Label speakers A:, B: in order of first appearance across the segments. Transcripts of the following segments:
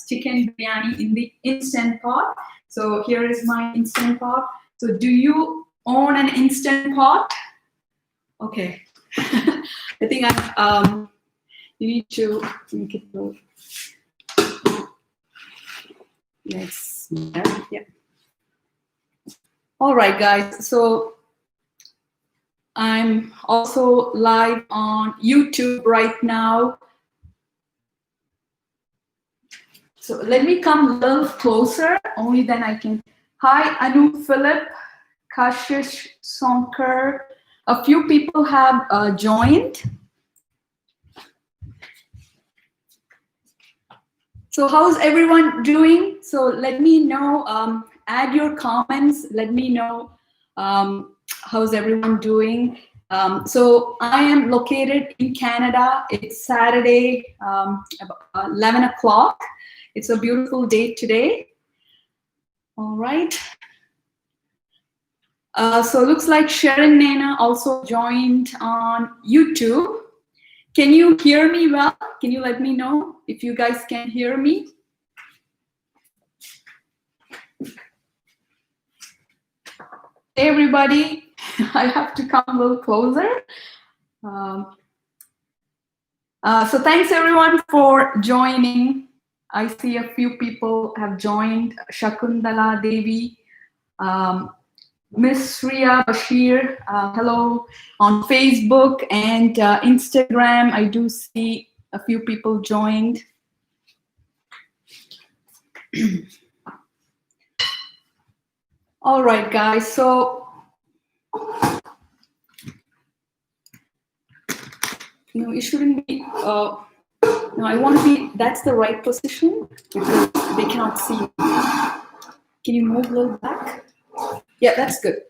A: chicken biryani in the Instant Pot. So here is my Instant Pot. So do you own an Instant Pot? Okay. I think you need to make it move. Yes. Yeah. All right, guys. So I'm also live on YouTube right now. So let me come a little closer, only then I can. Hi, Anu, Philip, Kashish, Sonkar. A few people have joined. So how's everyone doing? So let me know, add your comments. Let me know how's everyone doing. So I am located in Canada. It's Saturday, about 11 o'clock. It's a beautiful day today. All right. So it looks like Sharon Nana also joined on YouTube. Can you hear me well? Can you let me know if you guys can hear me? Hey everybody, I have to come a little closer. So thanks everyone for joining. I see a few people have joined. Shakundala Devi, Miss Shriya Bashir, hello. On Facebook and Instagram, I do see a few people joined. All right, guys, so no, it shouldn't be, no, I want to be, that's the right position because they cannot see me. Can you move a little back? Yeah, that's good.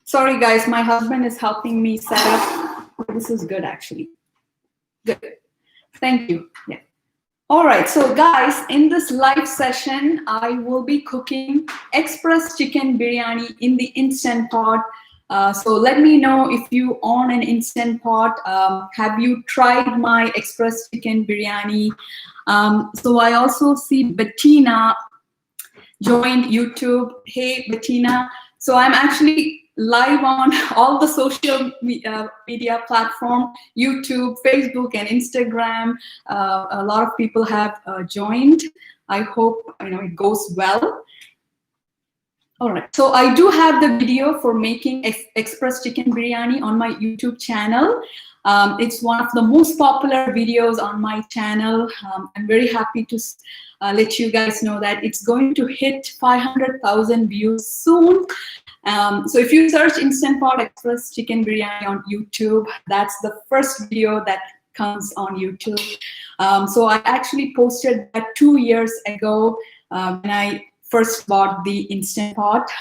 A: Sorry, guys, my husband is helping me set up. This is good, actually. Good. Thank you. Yeah. All right, so guys, in this live session, I will be cooking express chicken biryani in the Instant Pot. So let me know if you own an Instant Pot. Have you tried my express chicken biryani? So I also see Bettina joined YouTube. Hey, Bettina. So I'm actually live on all the social media platform, YouTube, Facebook, and Instagram. A lot of people have joined. I hope it goes well. All right, so I do have the video for making express chicken biryani on my YouTube channel. It's one of the most popular videos on my channel. I'm very happy to let you guys know that it's going to hit 500,000 views soon. So if you search Instant Pot Express Chicken Biryani on YouTube, that's the first video that comes on YouTube. So I actually posted that 2 years ago when I first bought the Instant Pot.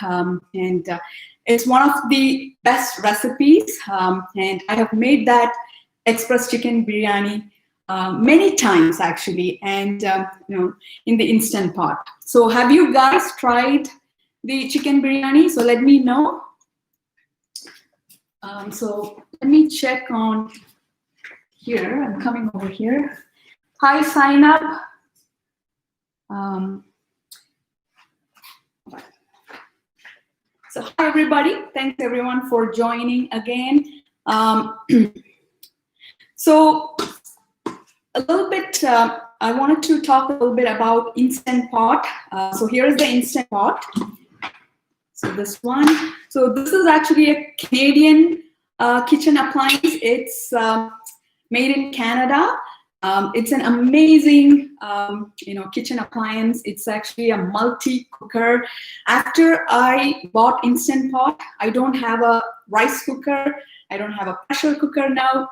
A: And it's one of the best recipes. And I have made that express chicken biryani many times actually, and in the Instant Pot. So have you guys tried the chicken biryani? So let me know. So let me check on here. I'm coming over here. Hi, sign up. So hi everybody. Thanks everyone for joining again. So a little bit, I wanted to talk a little bit about Instant Pot. So here is the Instant Pot. So this one. So this is actually a Canadian kitchen appliance. It's made in Canada. It's an amazing, kitchen appliance. It's actually a multi-cooker. After I bought Instant Pot, I don't have a rice cooker. I don't have a pressure cooker now.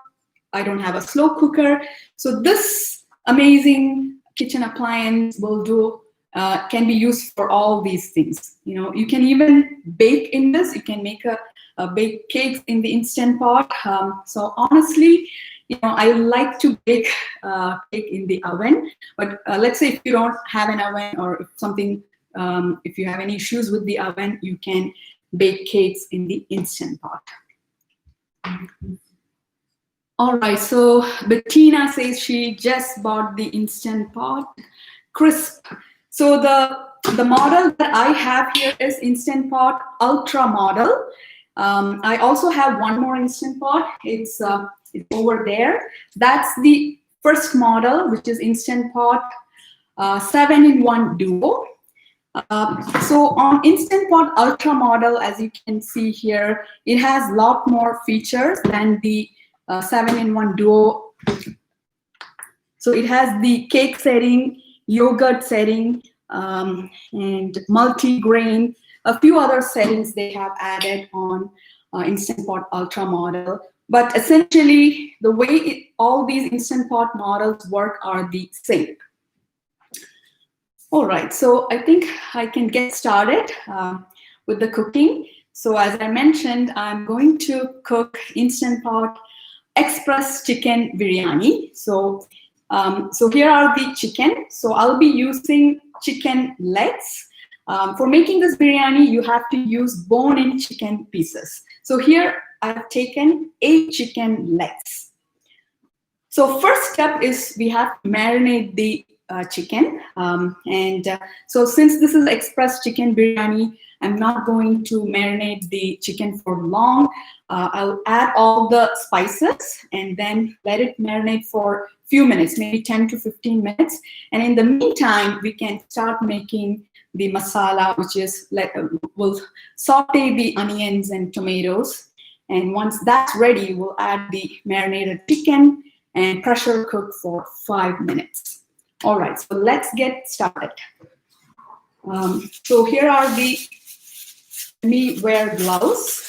A: I don't have a slow cooker. So this amazing kitchen appliance will do can be used for all these things. You can even bake in this. You can make a bake cakes in the Instant Pot. So honestly, I like to bake cake in the oven. But let's say if you don't have an oven, or if something, if you have any issues with the oven, you can bake cakes in the Instant Pot. All right, so Bettina says she just bought the Instant Pot. crisp. So the model that I have here is Instant Pot Ultra model. I also have one more Instant Pot. It's over there. That's the first model, which is Instant Pot 7-in-1 Duo. So on Instant Pot Ultra model, as you can see here, it has a lot more features than the 7-in-1 Duo. So it has the cake setting, yogurt setting, and multi-grain, a few other settings they have added on Instant Pot Ultra model. But essentially, the way all these Instant Pot models work are the same. All right, so I think I can get started with the cooking. So as I mentioned, I'm going to cook Instant Pot Express Chicken Biryani. So here are the chicken. So I'll be using chicken legs. For making this biryani, you have to use bone-in chicken pieces. So here I've taken 8 chicken legs. So first step is we have to marinate the chicken. So since this is express chicken biryani, I'm not going to marinate the chicken for long. I'll add all the spices and then let it marinate for a few minutes, maybe 10 to 15 minutes. And in the meantime, we can start making the masala, which is we'll saute the onions and tomatoes. And once that's ready, we'll add the marinated chicken and pressure cook for 5 minutes. All right, so let's get started. So here are the, let me wear gloves.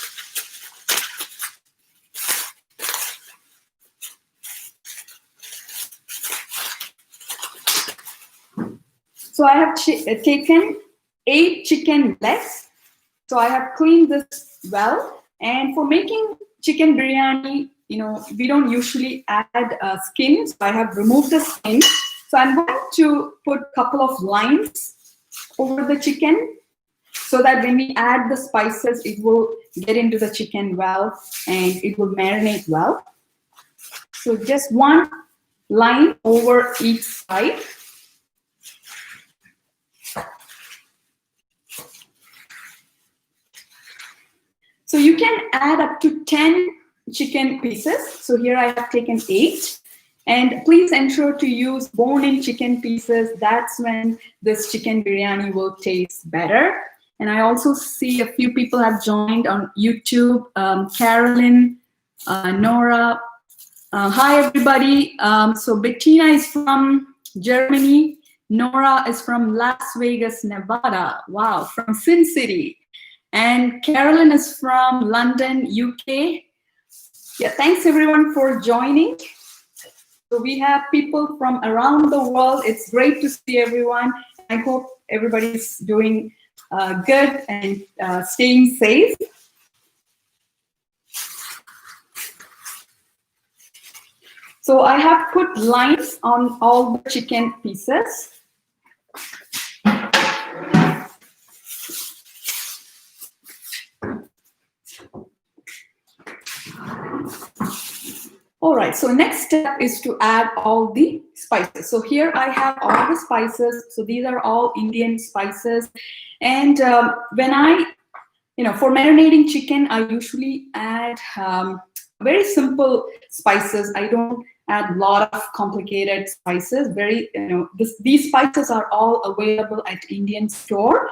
A: So I have taken 8 chicken legs. So I have cleaned this well. And for making chicken biryani, we don't usually add skin. So I have removed the skin. So I'm going to put a couple of lines over the chicken so that when we add the spices, it will get into the chicken well and it will marinate well. So just one line over each side. So you can add up to 10 chicken pieces. So here I have taken 8. And please ensure to use bone-in chicken pieces. That's when this chicken biryani will taste better. And I also see a few people have joined on YouTube. Carolyn, Nora. Hi, everybody. So Bettina is from Germany. Nora is from Las Vegas, Nevada. Wow, from Sin City. And Carolyn is from London, UK. Yeah, thanks everyone for joining. So we have people from around the world. It's great to see everyone. I hope everybody's doing good and staying safe. So I have put lines on all the chicken pieces. All right, so next step is to add all the spices. So here I have all the spices. So these are all Indian spices. And when for marinating chicken, I usually add very simple spices. I don't add a lot of complicated spices. These spices are all available at Indian store.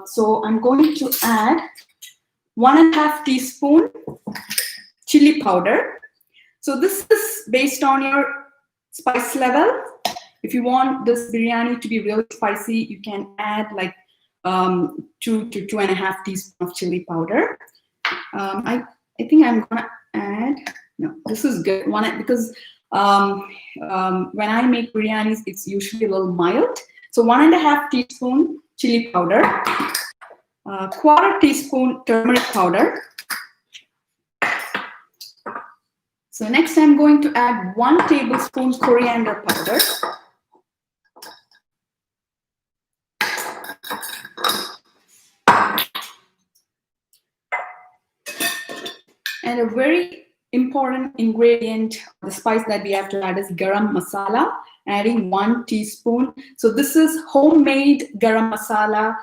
A: So I'm going to add 1.5 teaspoon chili powder. So this is based on your spice level. If you want this biryani to be really spicy, you can add like 2 to 2.5 teaspoons of chili powder. I think I'm gonna add, no, this is good. Because when I make biryanis, it's usually a little mild. So 1.5 teaspoon chili powder, 1/4 teaspoon turmeric powder. So next I'm going to add 1 tablespoon coriander powder. And a very important ingredient, the spice that we have to add is garam masala. adding 1 teaspoon. So this is homemade garam masala.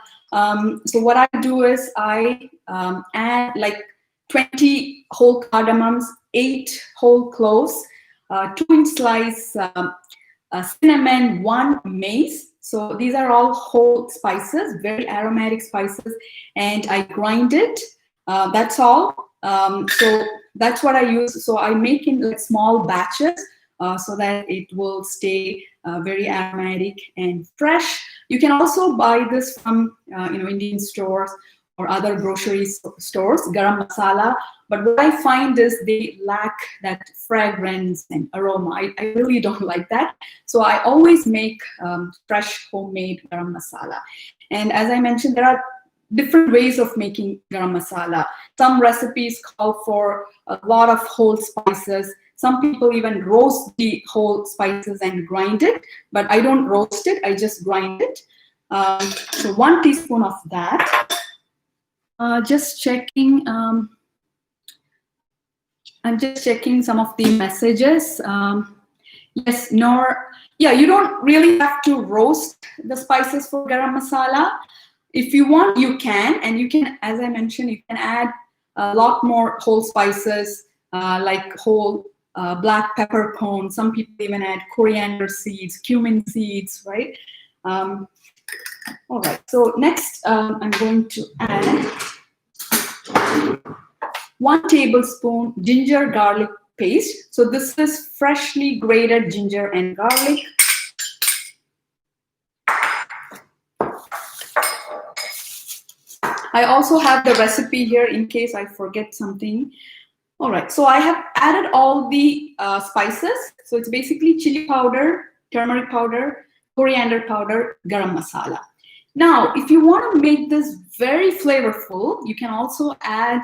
A: So what I do is I add like 20 whole cardamoms, 8 whole cloves, 2-inch slice cinnamon, 1 mace. So these are all whole spices, very aromatic spices, and I grind it. That's all. So that's what I use. So I make in like small batches so that it will stay very aromatic and fresh. You can also buy this from Indian stores or other grocery stores, garam masala. But what I find is they lack that fragrance and aroma. I really don't like that. So I always make fresh homemade garam masala. And as I mentioned, there are different ways of making garam masala. Some recipes call for a lot of whole spices. Some people even roast the whole spices and grind it, but I don't roast it, I just grind it. So 1 teaspoon of that. Just checking. I'm just checking some of the messages. Yes, Nor. Yeah, you don't really have to roast the spices for garam masala. If you want, you can, and you can, as I mentioned, you can add a lot more whole spices like whole black peppercorn. Some people even add coriander seeds, cumin seeds, right? All right, so next I'm going to add 1 tablespoon ginger garlic paste. So this is freshly grated ginger and garlic. I also have the recipe here in case I forget something. All right, so I have added all the spices. So it's basically chili powder, turmeric powder, coriander powder, garam masala. Now, if you want to make this very flavorful, you can also add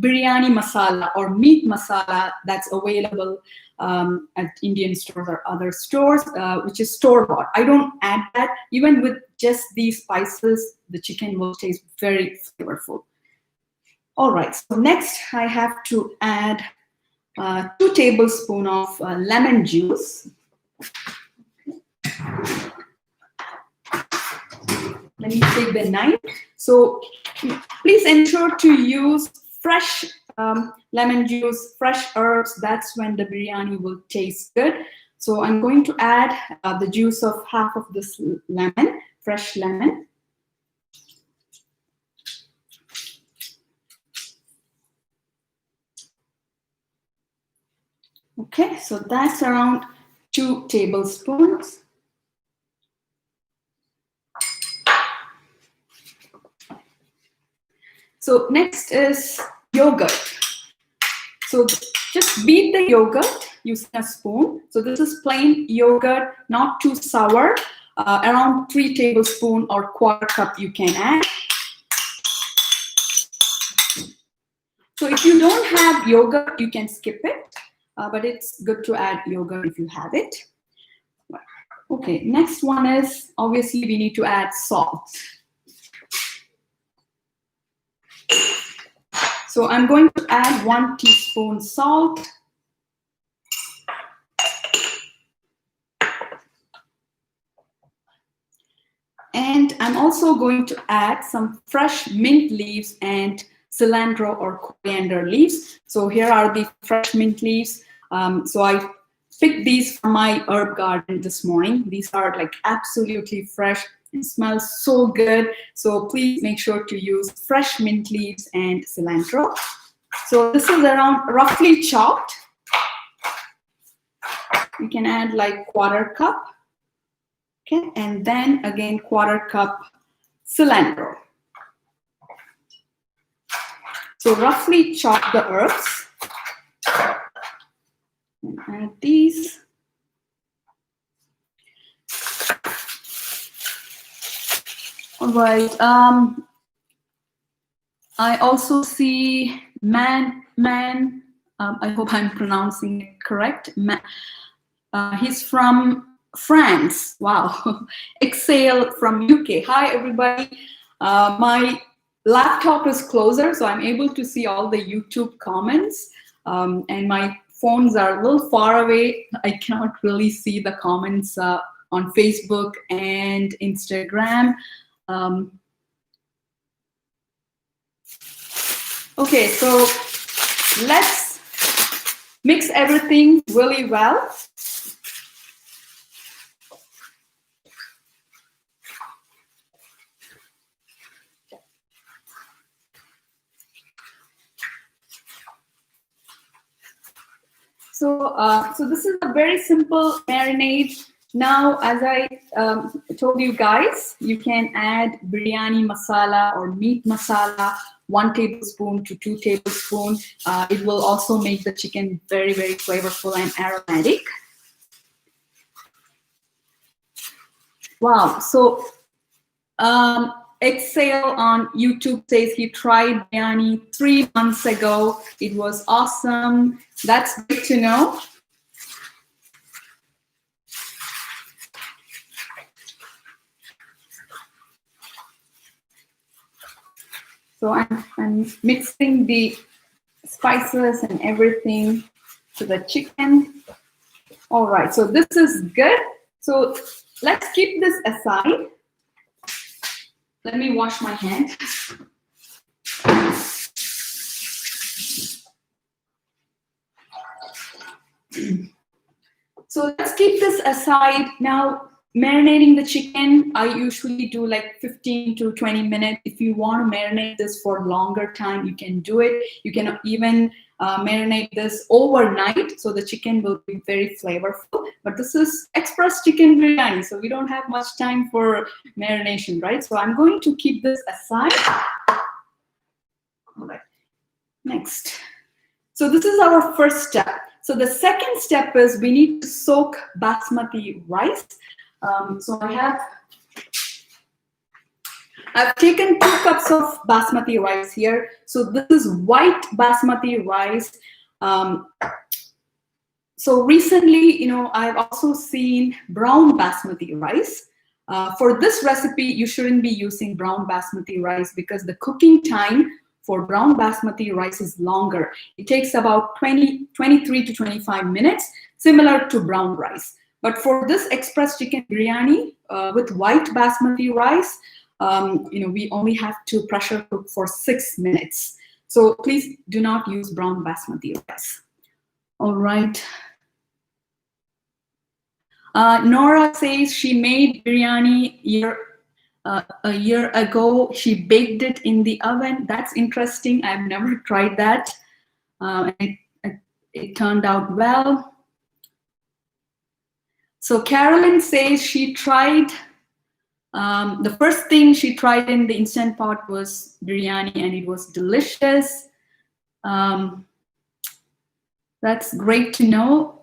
A: biryani masala or meat masala that's available at Indian stores or other stores, which is store-bought. I don't add that. Even with just these spices, the chicken will taste very flavorful. All right, so next I have to add 2 tablespoons of lemon juice. Let me take the knife. So please ensure to use fresh lemon juice, fresh herbs. That's when the biryani will taste good. So I'm going to add the juice of half of this lemon, fresh lemon. Okay, so that's around 2 tablespoons. So next is yogurt. So just beat the yogurt using a spoon. So this is plain yogurt, not too sour. Around 3 tablespoons or 1/4 cup you can add. So if you don't have yogurt, you can skip it. But it's good to add yogurt if you have it. Okay, next one is, obviously we need to add salt. So I'm going to add 1 teaspoon salt. And I'm also going to add some fresh mint leaves and cilantro or coriander leaves. So here are the fresh mint leaves. So I picked these from my herb garden this morning. These are like absolutely fresh. It smells so good. So please make sure to use fresh mint leaves and cilantro. So this is around roughly chopped. You can add like 1/4 cup. Okay, and then again 1/4 cup cilantro. So roughly chop the herbs. And add these. All right. I also see man. I hope I'm pronouncing it correct. He's from France. Wow. Exhale from UK. Hi, everybody. My laptop is closer, so I'm able to see all the YouTube comments. And my phones are a little far away. I cannot really see the comments on Facebook and Instagram. Okay, so let's mix everything really well. So this is a very simple marinade. Now, as I told you guys, you can add biryani masala or meat masala, 1 tablespoon to 2 tablespoons. It will also make the chicken very, very flavorful and aromatic. Wow, so Exhale on YouTube says he tried biryani 3 months ago. It was awesome. That's good to know. So I'm mixing the spices and everything to the chicken. All right, so this is good. So let's keep this aside. Let me wash my hand. So let's keep this aside. Now, marinating the chicken, I usually do like 15 to 20 minutes. If you want to marinate this for longer time, you can do it. You can even marinate this overnight, so the chicken will be very flavorful. But this is express chicken biryani, so we don't have much time for marination, right? So I'm going to keep this aside. All right, next. So this is our first step. So the second step is we need to soak basmati rice. So I've taken 2 cups of basmati rice here. So this is white basmati rice. So recently, I've also seen brown basmati rice. For this recipe, you shouldn't be using brown basmati rice because the cooking time for brown basmati rice is longer. It takes about 23 to 25 minutes, similar to brown rice. But for this express chicken biryani with white basmati rice, we only have to pressure cook for 6 minutes. So please do not use brown basmati rice. All right. Nora says she made biryani a year ago. She baked it in the oven. That's interesting. I've never tried that. It turned out well. So Carolyn says she tried, the first thing she tried in the Instant Pot was biryani, and it was delicious. That's great to know.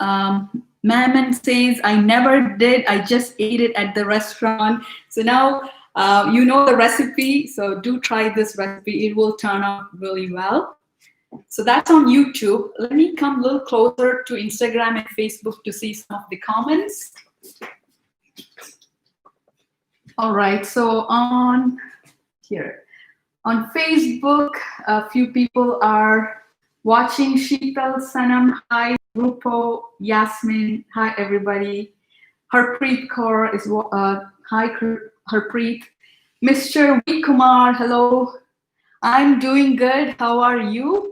A: Mammon says, I never did, I just ate it at the restaurant. So now you know the recipe, so do try this recipe. It will turn out really well. So that's on YouTube. Let me come a little closer to Instagram and Facebook to see some of the comments. All right, so on Facebook, a few people are watching. Sheetal, Sanam, hi. Rupo, Yasmin, hi everybody. Harpreet Kaur is hi Harpreet. Mr. V. Kumar, hello. I'm doing good. How are you?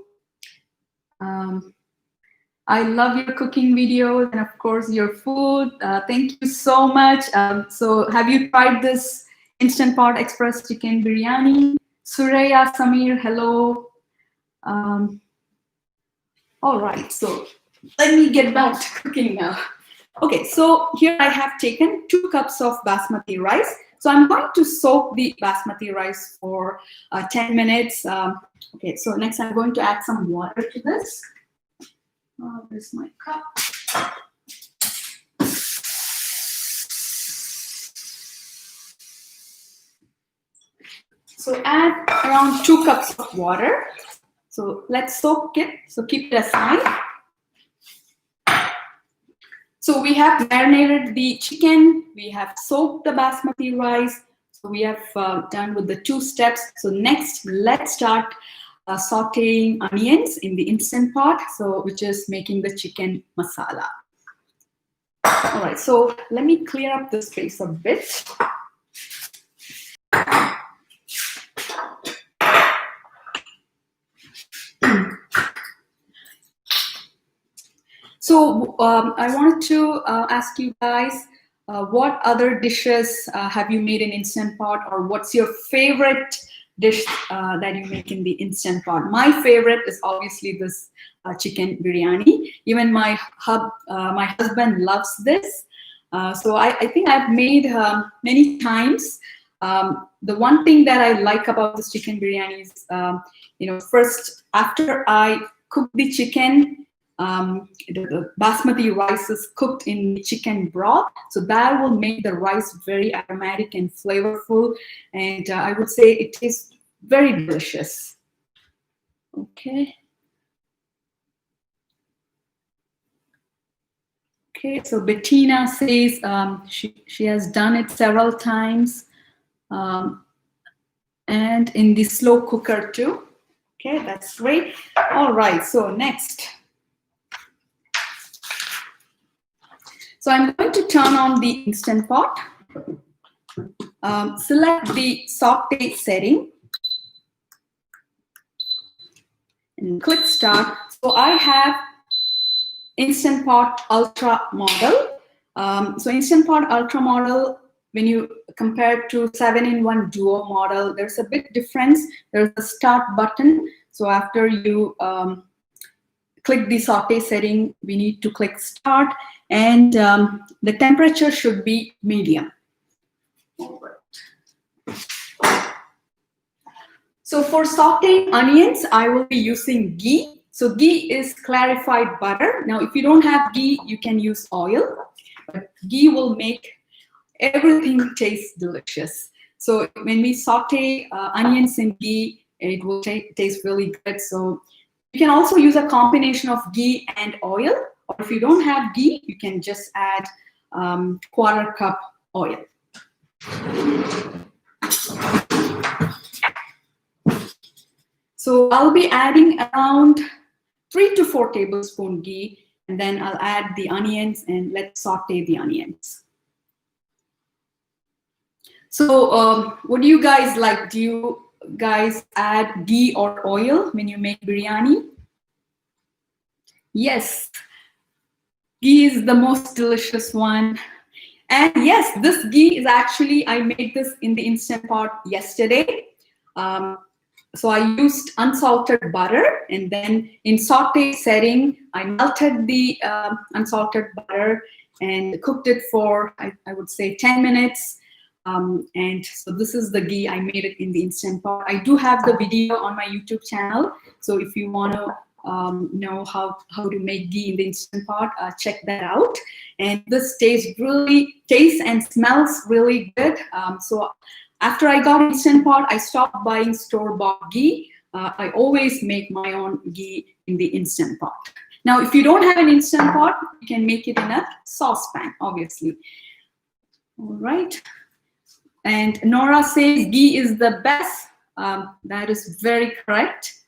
A: I love your cooking videos and of course your food. Thank you so much. So have you tried this Instant Pot Express Chicken Biryani? Suraya, Samir, hello. All right, so let me get back to cooking now. Okay, so here I have taken 2 cups of basmati rice. So I'm going to soak the basmati rice for 10 minutes. Okay, so next I'm going to add some water to this. There's my cup. So add around 2 cups of water. So let's soak it. So keep it aside. So we have marinated the chicken. We have soaked the basmati rice. So we have done with the 2 steps. So next, let's start sauteing onions in the Instant Pot, so which is making the chicken masala. All right, so let me clear up the space a bit. So I wanted to ask you guys, what other dishes have you made in Instant Pot, or what's your favorite dish that you make in the Instant Pot? My favorite is obviously this chicken biryani. Even my husband loves this. So I think I've made many times. The one thing that I like about this chicken biryani is, first after I cook the chicken, the basmati rice is cooked in the chicken broth, so that will make the rice very aromatic and flavorful, and I would say it tastes very delicious. Okay. Okay, so Bettina says she has done it several times, and in the slow cooker too. Okay, that's great. All right, so next. So I'm going to turn on the Instant Pot. Select the saute setting and click Start. So I have Instant Pot Ultra model. So Instant Pot Ultra model, when you compare to 7-in-1 Duo model, there's a big difference. There's a Start button. So after you click the saute setting, we need to click Start, and the temperature should be medium. So for sauteing onions, I will be using ghee. So ghee is clarified butter. Now, if you don't have ghee, you can use oil, but ghee will make everything taste delicious. So when we saute onions in ghee, it will taste really good. So you can also use a combination of ghee and oil, or if you don't have ghee, you can just add 1/4 cup oil. So I'll be adding around 3 to 4 tablespoons ghee, and then I'll add the onions and let's saute the onions. So what do you guys like? Do you guys add ghee or oil when you make biryani? Yes, ghee is the most delicious one. And yes, this ghee is actually, I made this in the Instant Pot yesterday. So I used unsalted butter, and then in saute setting, I melted the unsalted butter and cooked it for, I would say, 10 minutes. And so this is the ghee. I made it in the Instant Pot. I do have the video on my YouTube channel. So if you want to know how to make ghee in the Instant Pot, check that out. And this tastes and smells really good. So after I got Instant Pot, I stopped buying store-bought ghee. I always make my own ghee in the Instant Pot. Now, if you don't have an Instant Pot, you can make it in a saucepan, obviously. All right. And Nora says ghee is the best. That is very correct.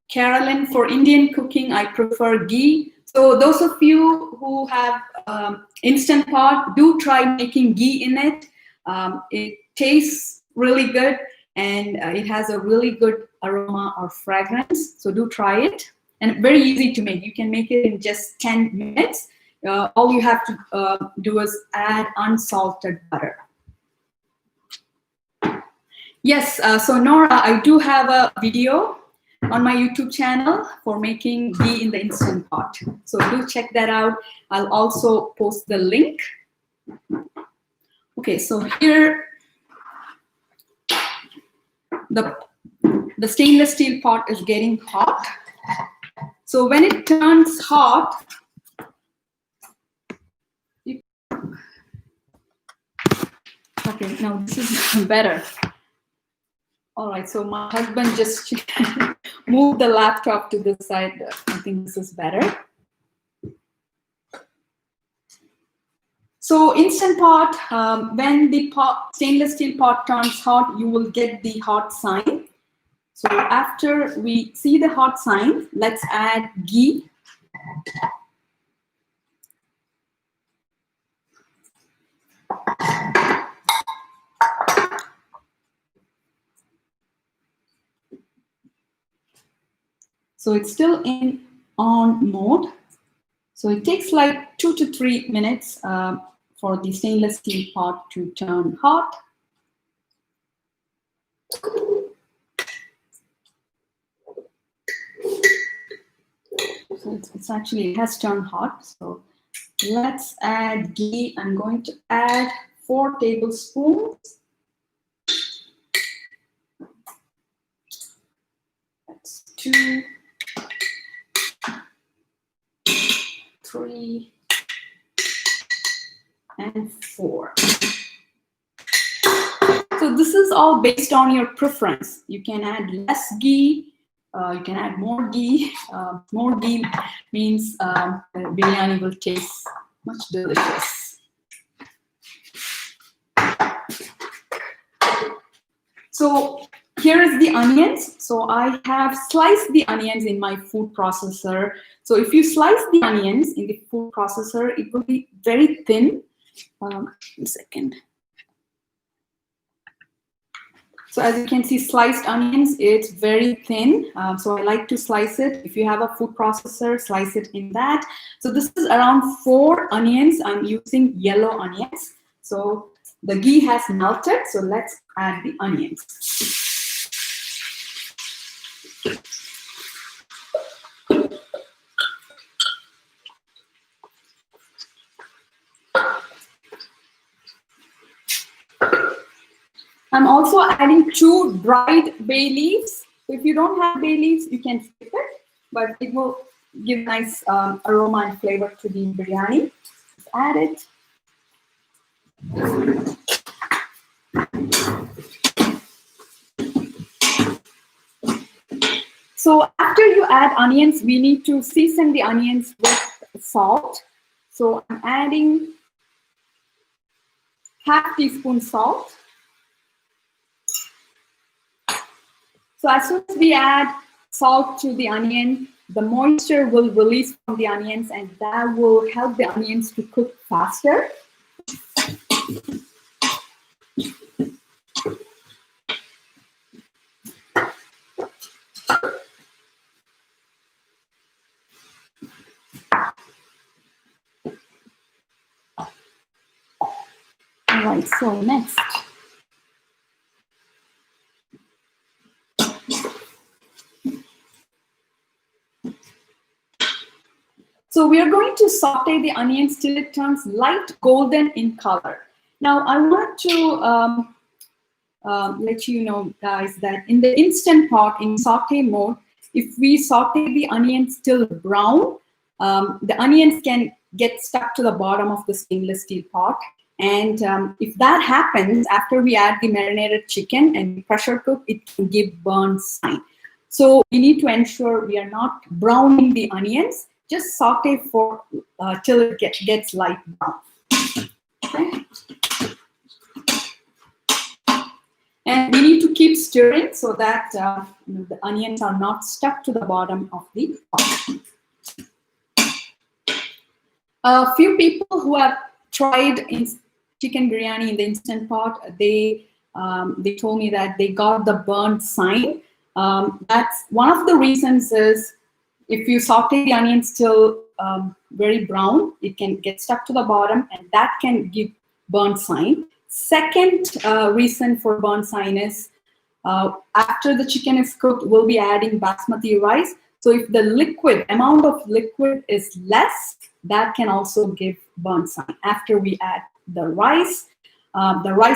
A: Carolyn, for Indian cooking, I prefer ghee. So those of you who have Instant Pot, do try making ghee in it. It tastes really good, and it has a really good aroma or fragrance. So do try it. And very easy to make. You can make it in just 10 minutes. All you have to do is add unsalted butter. Yes, so Nora, I do have a video on my YouTube channel for making ghee in the Instant Pot. So do check that out. I'll also post the link. Okay, so here, the stainless steel pot is getting hot. So when it turns hot, okay, now this is better. All right, so my husband just moved the laptop to this side. I think this is better. So Instant Pot, when the stainless steel pot turns hot, you will get the hot sign. So after we see the hot sign, let's add ghee. So it's still in on mode. So it takes like 2 to 3 minutes for the stainless steel pot to turn hot. So it's actually, it has turned hot. So let's add ghee. I'm going to add 4 tablespoons. That's 2, 3, and 4. So this is all based on your preference. You can add less ghee, you can add more ghee. More ghee means the biryani will taste much delicious. So here is the onions. So I have sliced the onions in my food processor. So if you slice the onions in the food processor, it will be very thin. One second. So as you can see, sliced onions, it's very thin. So I like to slice it. If you have a food processor, slice it in that. So this is around 4 onions. I'm using yellow onions. So the ghee has melted. So let's add the onions. I'm also adding 2 dried bay leaves. So if you don't have bay leaves, you can skip it, but it will give nice aroma and flavor to the biryani. Just add it. So after you add onions, we need to season the onions with salt. So I'm adding half teaspoon salt. So as soon as we add salt to the onion, the moisture will release from the onions and that will help the onions to cook faster. All right, so next. So we are going to saute the onions till it turns light golden in color. Now I want to let you know, guys, that in the Instant Pot, in saute mode, if we saute the onions till brown, the onions can get stuck to the bottom of the stainless steel pot. And if that happens after we add the marinated chicken and pressure cook, it can give burn sign. So we need to ensure we are not browning the onions. Just saute for till it gets light brown. Okay. And we need to keep stirring so that the onions are not stuck to the bottom of the pot. A few people who have tried chicken biryani in the Instant Pot, they told me that they got the burnt sign. That's one of the reasons is if you saute the onions till very brown, it can get stuck to the bottom and that can give burnt sign. Second reason for burnt sign is after the chicken is cooked, we'll be adding basmati rice. So if the amount of liquid is less, that can also give burnt sign. After we add the rice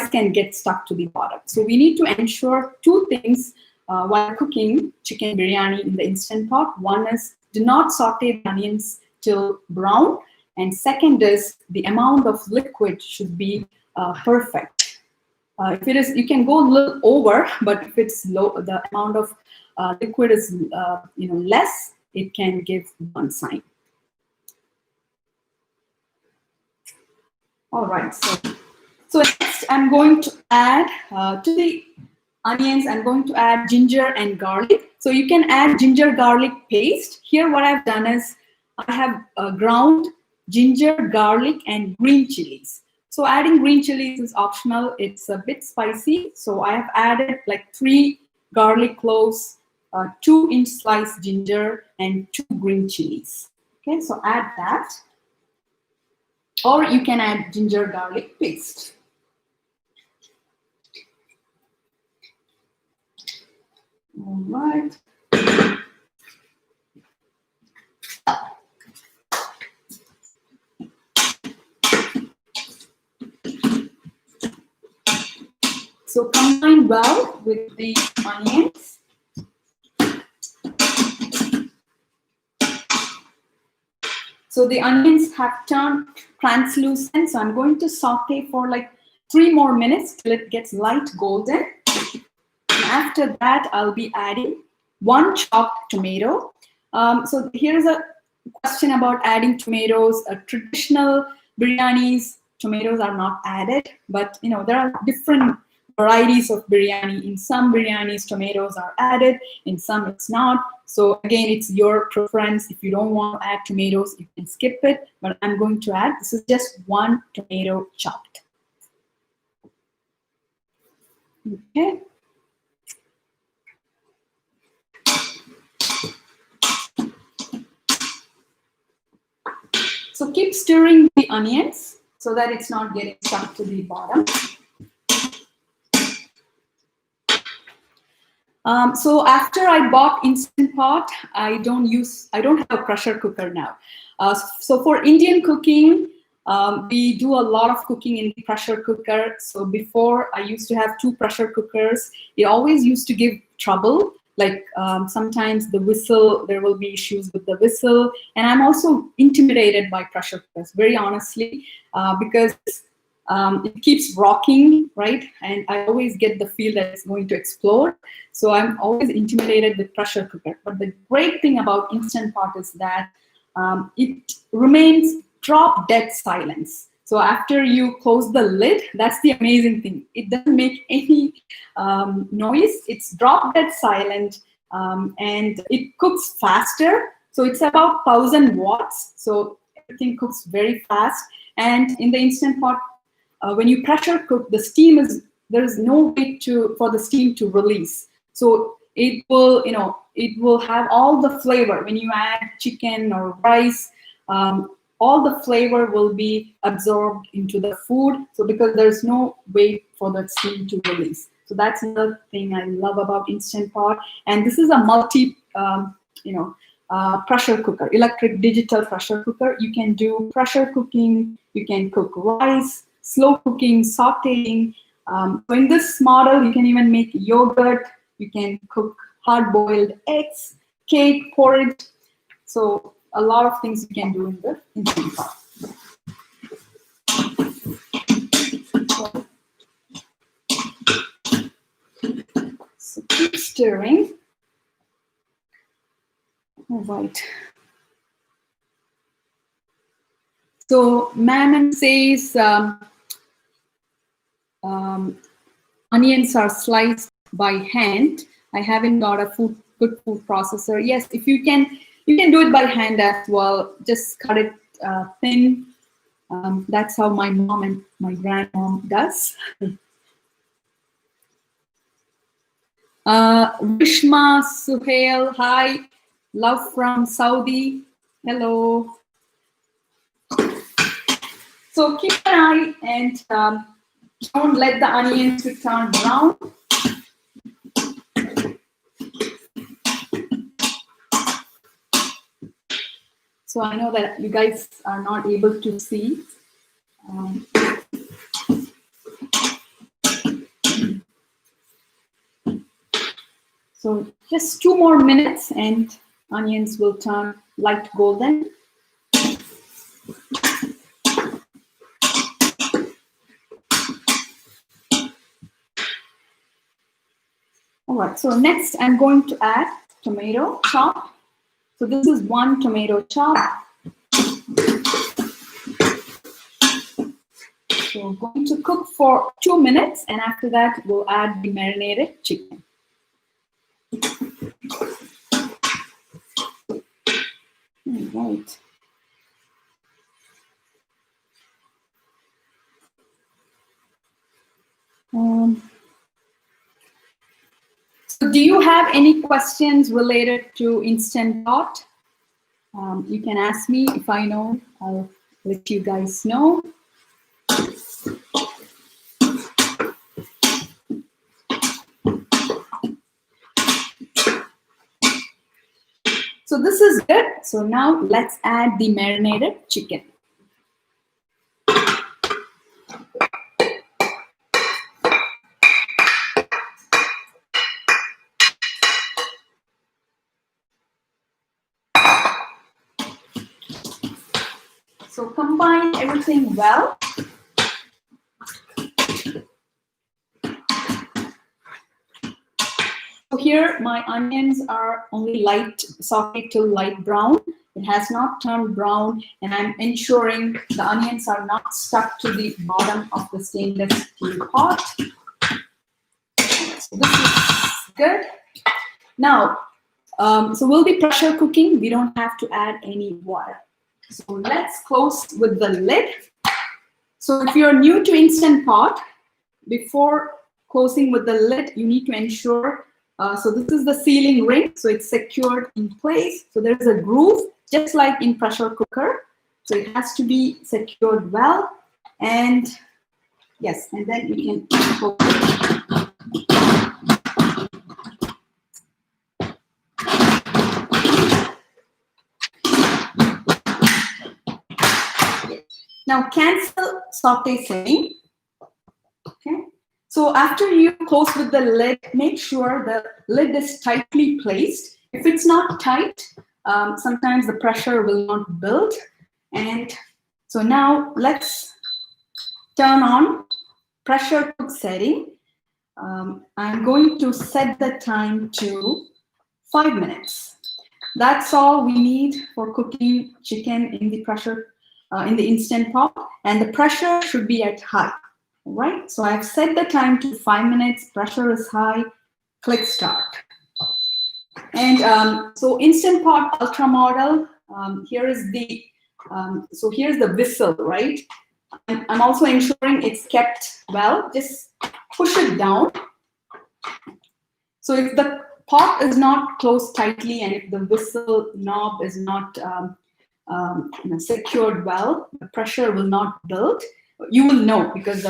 A: can get stuck to the bottom. So we need to ensure 2 things while cooking chicken biryani in the Instant Pot. One is do not saute the onions till brown. And second is the amount of liquid should be perfect. If it is, you can go a little over, but if it's low, the amount of liquid is less, it can give burnt sign. All right, so next I'm going to add to the onions. I'm going to add ginger and garlic. So you can add ginger garlic paste. Here what I've done is I have ground ginger, garlic, and green chilies. So adding green chilies is optional. It's a bit spicy. So I have added like 3 garlic cloves, 2-inch sliced ginger, and 2 green chilies. Okay, so add that. Or you can add ginger garlic paste. All right. So combine well with the onions. So the onions have turned translucent. So I'm going to saute for like 3 more minutes till it gets light golden. And after that, I'll be adding 1 chopped tomato. So here's a question about adding tomatoes. Traditional biryanis, tomatoes are not added, but you know there are different varieties of biryani. In some biryanis, tomatoes are added. In some, it's not. So again, it's your preference. If you don't want to add tomatoes, you can skip it. But I'm going to add. This is just 1 tomato chopped. Okay. So keep stirring the onions so that it's not getting stuck to the bottom. So after I bought Instant Pot, I don't have a pressure cooker now. So for Indian cooking, we do a lot of cooking in the pressure cooker. So before I used to have 2 pressure cookers. It always used to give trouble. Like sometimes the whistle, there will be issues with the whistle. And I'm also intimidated by pressure cookers, very honestly, because it keeps rocking, right? And I always get the feel that it's going to explode. So I'm always intimidated with pressure cooker. But the great thing about Instant Pot is that it remains drop dead silence. So after you close the lid, that's the amazing thing. It doesn't make any noise. It's drop dead silent, and it cooks faster. So it's about 1000 watts. So everything cooks very fast. And in the Instant Pot, when you pressure cook, the steam there is no way for the steam to release. So it will have all the flavor. When you add chicken or rice, all the flavor will be absorbed into the food. So because there's no way for the steam to release. So that's another thing I love about Instant Pot. And this is a multi, pressure cooker, electric digital pressure cooker. You can do pressure cooking. You can cook rice, slow cooking, sauteing. So in this model, you can even make yogurt. You can cook hard-boiled eggs, cake, porridge. So a lot of things you can do in the Instant Pot. So keep stirring. All right. So Maman says onions are sliced by hand. I haven't got a good food processor. Yes, if you can do it by hand as well. Just cut it thin. That's how my mom and my grandmom does. Rishma Suhail, hi. Love from Saudi. Hello. So keep an eye and don't let the onions turn brown. So I know that you guys are not able to see. So just 2 more minutes and onions will turn light golden. All right, so next I'm going to add tomato chop. So this is 1 tomato chop. So we're going to cook for 2 minutes, and after that, we'll add the marinated chicken. All right. So do you have any questions related to Instant Pot? You can ask me. If I know, I'll let you guys know. So this is good. So now let's add the marinated chicken. So combine everything well. So here my onions are only light sauteed till light brown. It has not turned brown, and I'm ensuring the onions are not stuck to the bottom of the stainless steel pot. So this is good. Now, so we'll be pressure cooking. We don't have to add any water. So let's close with the lid. So if you're new to Instant Pot, before closing with the lid, you need to ensure, so this is the sealing ring, so it's secured in place. So there's a groove, just like in pressure cooker. So it has to be secured well. And yes, and then you can close it. Now cancel saute setting. Okay. So after you close with the lid, make sure the lid is tightly placed. If it's not tight, sometimes the pressure will not build. And so now let's turn on pressure cook setting. I'm going to set the time to 5 minutes. That's all we need for cooking chicken in the pressure, in the Instant Pot, and the pressure should be at high. All right, so I've set the time to 5 minutes, pressure is high, click start. And so Instant Pot Ultra model, here is the, so here's the whistle, right? I'm also ensuring it's kept well, just push it down. So if the pot is not closed tightly and if the whistle knob is not secured well, the pressure will not build. You will know because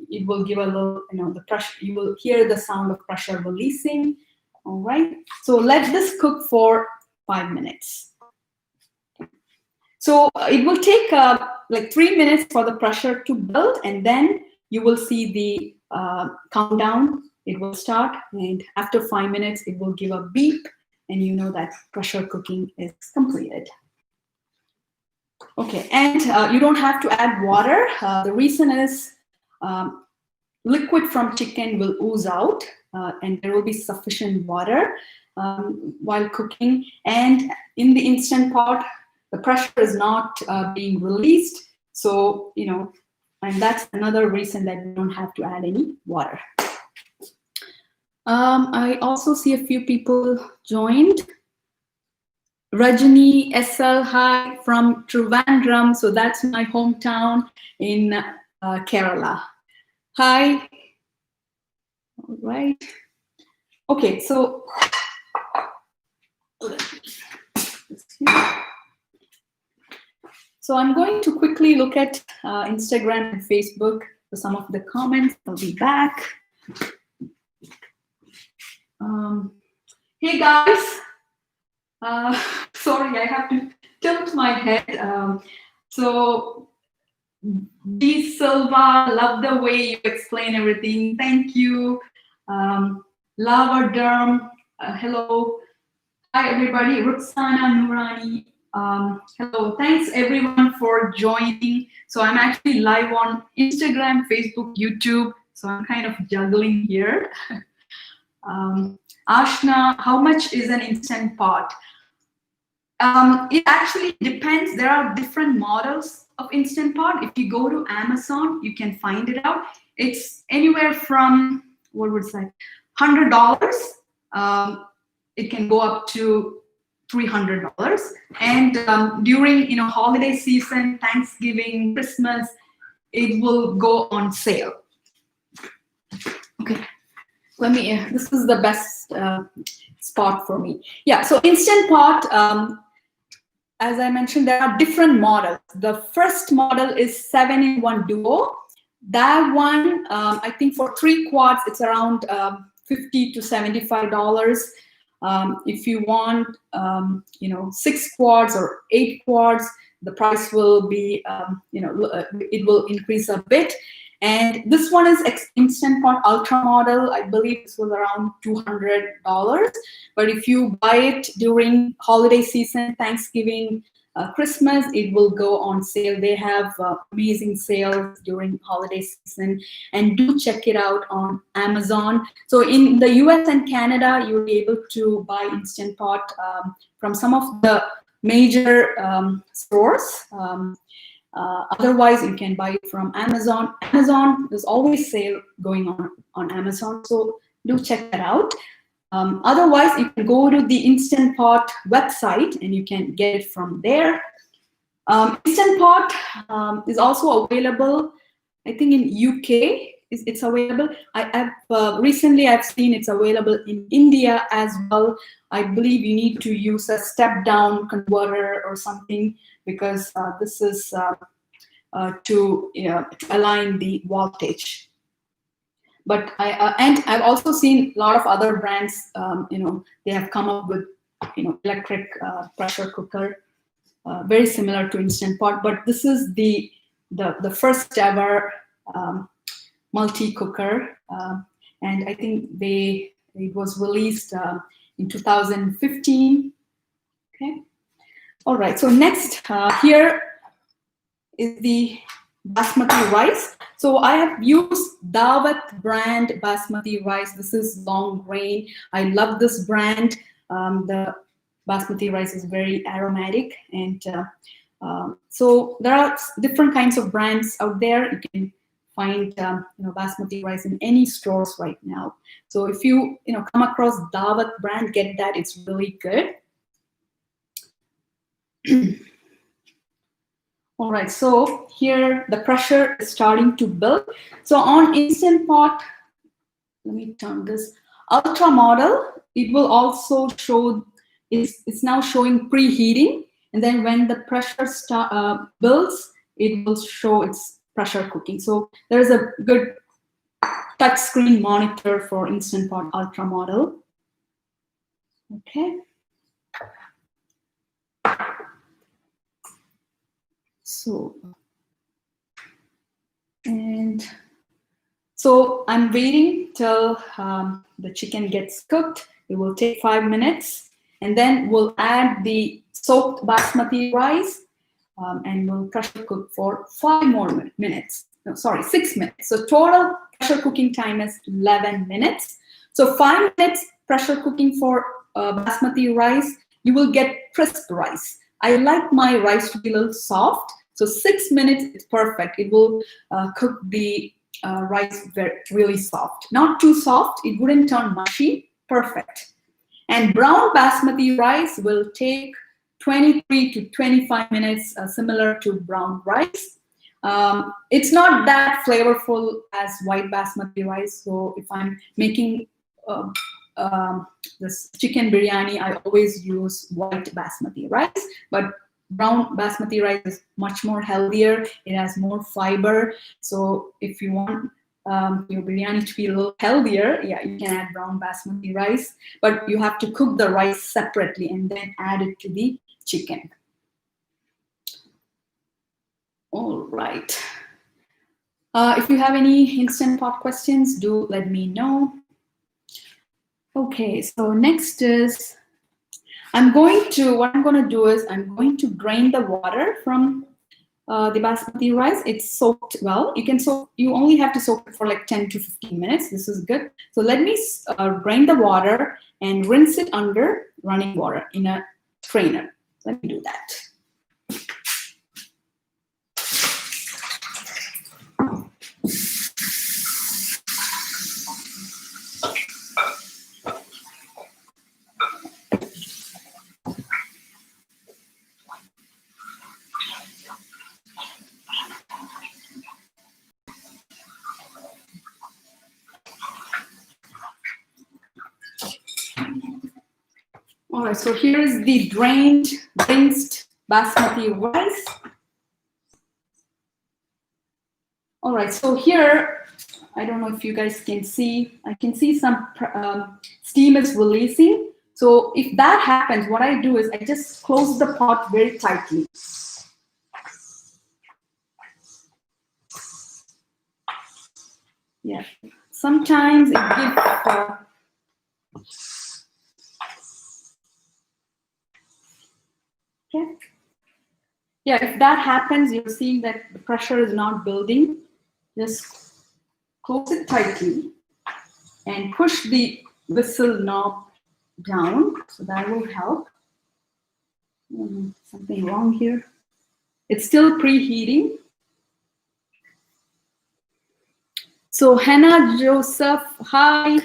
A: it will give a little, the pressure, you will hear the sound of pressure releasing. All right, so let this cook for 5 minutes. So it will take like 3 minutes for the pressure to build, and then you will see the countdown. It will start, and after 5 minutes, it will give a beep, and you know that pressure cooking is completed. Okay, and you don't have to add water. The reason is liquid from chicken will ooze out, and there will be sufficient water while cooking. And in the Instant Pot, the pressure is not being released. So, and that's another reason that you don't have to add any water. I also see a few people joined. Rajani SL, hi, from Trivandrum. So that's my hometown in Kerala. Hi. All right. Okay, so I'm going to quickly look at Instagram and Facebook for some of the comments. I'll be back. Hey guys. Sorry, I have to tilt my head. So, B Silva, love the way you explain everything. Thank you. Lava Derm, hello. Hi, everybody. Ruxana Nurani, hello. Thanks, everyone, for joining. So I'm actually live on Instagram, Facebook, YouTube. So I'm kind of juggling here. Ashna, how much is an Instant Pot? It actually depends. There are different models of Instant Pot. If you go to Amazon, you can find it out. It's anywhere from, what would say, $100. It can go up to $300. And during holiday season, Thanksgiving, Christmas, it will go on sale. Okay, let me. This is the best spot for me. Yeah. So Instant Pot. As I mentioned, there are different models. The first model is 7-in-1 Duo. That one, I think for 3 quarts, it's around $50 to $75. If you want, 6 quarts or 8 quarts, the price will be, it will increase a bit. And this one is Instant Pot Ultra model. I believe this was around $200. But if you buy it during holiday season, Thanksgiving, Christmas, it will go on sale. They have amazing sales during holiday season, and do check it out on Amazon. So in the US and Canada, you'll be able to buy Instant Pot from some of the major stores. Otherwise, you can buy it from Amazon. Amazon, there's always sale going on Amazon, so do check that out. Otherwise, you can go to the Instant Pot website and you can get it from there. Instant Pot is also available, I think in UK it's available. Recently I've seen it's available in India as well. I believe you need to use a step-down converter or something, because this is to align the voltage. But I've also seen a lot of other brands. They have come up with electric pressure cooker, very similar to Instant Pot. But this is the first ever multi cooker, and I think it was released in 2015. Okay. All right. So next here is the basmati rice. So I have used Dawat brand basmati rice. This is long grain. I love this brand. The basmati rice is very aromatic, and so there are different kinds of brands out there. You can find basmati rice in any stores right now. So if you come across Dawat brand, get that. It's really good. All right, so here the pressure is starting to build. So on Instant Pot, let me turn this Ultra model, it will also show, it's now showing preheating. And then when the pressure builds, it will show its pressure cooking. So there's a good touch screen monitor for Instant Pot Ultra model. Okay. So, and so I'm waiting till the chicken gets cooked. It will take 5 minutes, and then we'll add the soaked basmati rice, and we'll pressure cook for 5 more minutes. No, sorry, 6 minutes. So total pressure cooking time is 11 minutes. So 5 minutes pressure cooking for basmati rice, you will get crisp rice. I like my rice to be a little soft. So 6 minutes is perfect. It will cook the rice really soft. Not too soft, it wouldn't turn mushy. Perfect. And brown basmati rice will take 23 to 25 minutes, similar to brown rice. It's not that flavorful as white basmati rice. So if I'm making this chicken biryani, I always use white basmati rice. But brown basmati rice is much more healthier. It has more fiber. So if you want your biryani to be a little healthier, yeah, you can add brown basmati rice. But you have to cook the rice separately and then add it to the chicken. All right. If you have any Instant Pot questions, do let me know. Okay, so next is, what I'm going to do is I'm going to drain the water from the basmati rice. It's soaked well. You only have to soak it for like 10 to 15 minutes. This is good. So let me drain the water and rinse it under running water in a strainer. Let me do that. All right, so here is the drained, rinsed basmati rice. All right, so here, I don't know if you guys can see, I can see some steam is releasing. So if that happens, what I do is I just close the pot very tightly. Yeah, sometimes it gives, okay. Yeah, if that happens, you're seeing that the pressure is not building. Just close it tightly and push the whistle knob down. So that will help. Something wrong here. It's still preheating. So Hannah Joseph, hi.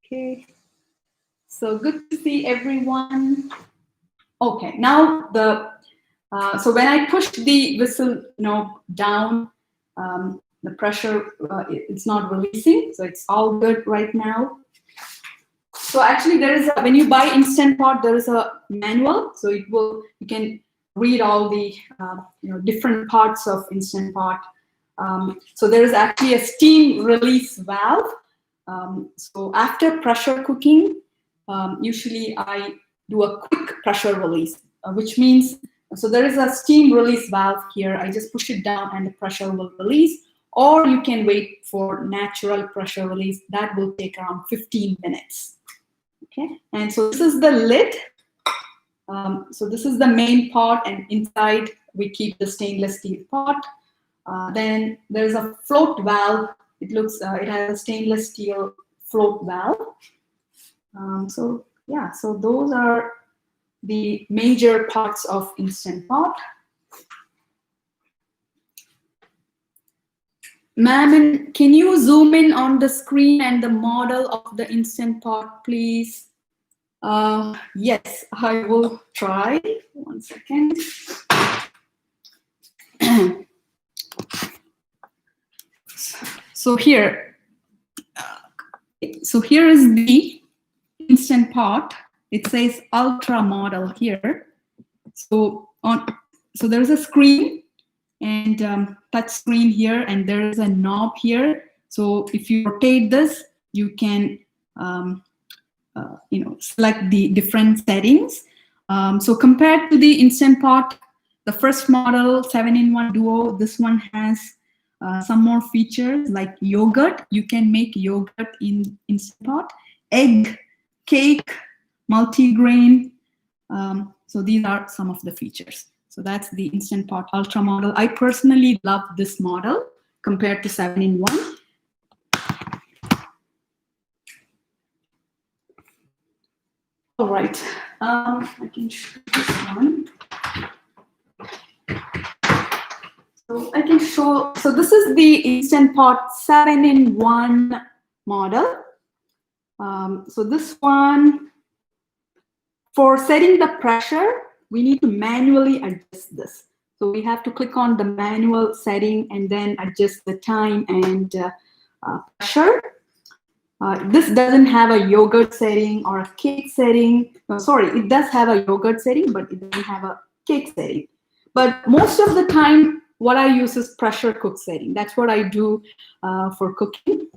A: Okay. So good to see everyone. Okay, now so when I push the whistle knob down, the pressure it's not releasing, so it's all good right now. So actually, there is when you buy Instant Pot, there is a manual, so you can read all the different parts of Instant Pot. So there is actually a steam release valve. So after pressure cooking, usually I do a quick pressure release, which means, so there is a steam release valve here. I just push it down and the pressure will release, or you can wait for natural pressure release. That will take around 15 minutes. Okay, and so this is the lid. So this is the main pot, and inside we keep the stainless steel pot. Then there's a float valve. It has a stainless steel float valve. So yeah, so those are the major parts of Instant Pot. Ma'am, can you zoom in on the screen and the model of the Instant Pot, please? Yes, I will try. 1 second. So here is the Instant Pot. It says Ultra model here. So there's a screen and touch screen here, and there is a knob here. So if you rotate this, you can select the different settings. So compared to the Instant Pot, the first model 7-in-1 Duo, this one has some more features like yogurt. You can make yogurt in Instant Pot, egg, cake, multigrain. So these are some of the features. So that's the Instant Pot Ultra model. I personally love this model compared to 7-in-1. All right, I can show this one. So I can show, so this is the Instant Pot 7-in-1 model. So this one, for setting the pressure, we need to manually adjust this. So we have to click on the manual setting and then adjust the time and pressure. This doesn't have a yogurt setting or a cake setting. No, sorry, it does have a yogurt setting, but it doesn't have a cake setting. But most of the time, what I use is pressure cook setting. That's what I do for cooking.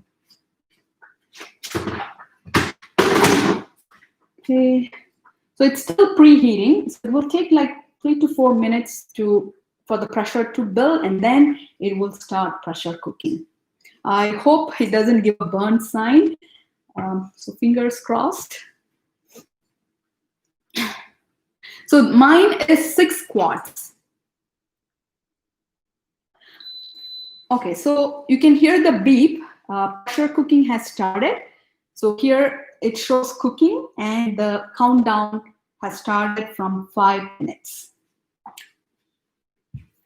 A: Okay, so it's still preheating. So it will take like 3 to 4 minutes for the pressure to build, and then it will start pressure cooking. I hope it doesn't give a burn sign. So fingers crossed. So mine is 6 quarts. Okay, so you can hear the beep. Pressure cooking has started. So here it shows cooking, and the countdown has started from 5 minutes.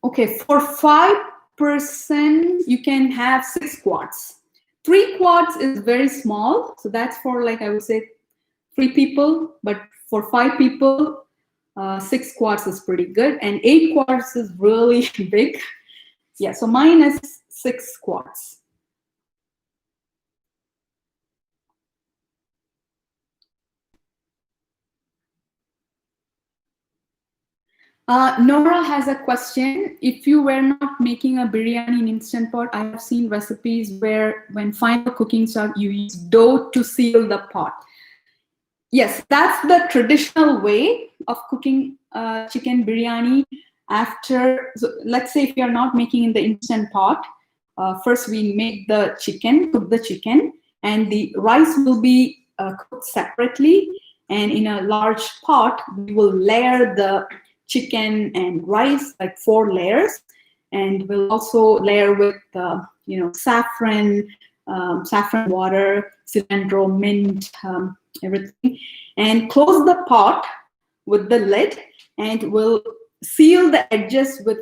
A: Okay, for 5%, you can have 6 quarts. 3 quarts is very small, so that's for, like, I would say 3 people, but for 5 people, 6 quarts is pretty good, and 8 quarts is really big. Yeah, so mine is 6 quarts. Nora has a question. If you were not making a biryani in Instant Pot, I have seen recipes where when final cooking starts, you use dough to seal the pot. Yes, that's the traditional way of cooking chicken biryani. After, so let's say if you're not making in the Instant Pot, first we make the chicken, cook the chicken, and the rice will be cooked separately. And in a large pot, we will layer the chicken and rice, like 4 layers, and we'll also layer with saffron, saffron water, cilantro, mint, everything, and close the pot with the lid, and we'll seal the edges with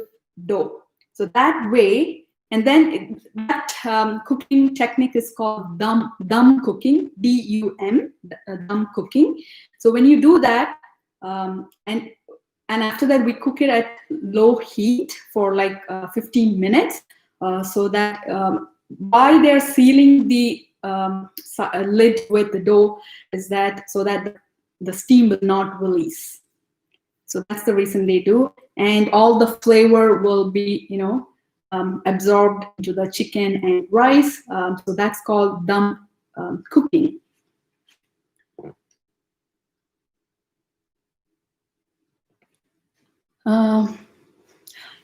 A: dough. So that way, and then that cooking technique is called dum cooking, D-U-M, dum cooking. So when you do that, and after that we cook it at low heat for like 15 minutes, so that why they're sealing the lid with the dough is that so that the steam will not release. So that's the reason they do, and all the flavor will be absorbed into the chicken and rice. So that's called dum cooking.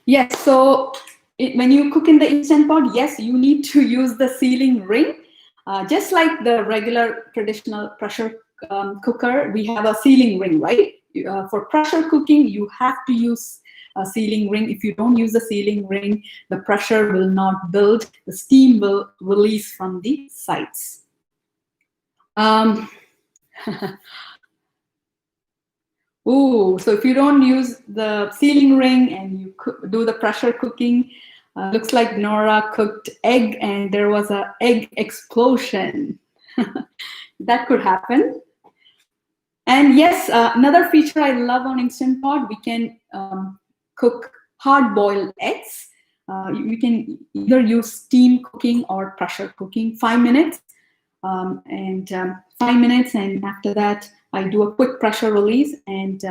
A: Yes, so when you cook in the Instant Pot, yes, you need to use the sealing ring. Just like the regular traditional pressure cooker, we have a sealing ring, right? For pressure cooking, you have to use a sealing ring. If you don't use the sealing ring, the pressure will not build. The steam will release from the sides. Ooh, so if you don't use the sealing ring and you do the pressure cooking, looks like Nora cooked egg and there was an egg explosion. That could happen. And yes, another feature I love on Instant Pot, we can cook hard-boiled eggs. You can either use steam cooking or pressure cooking, 5 minutes. 5 minutes, and after that, I do a quick pressure release and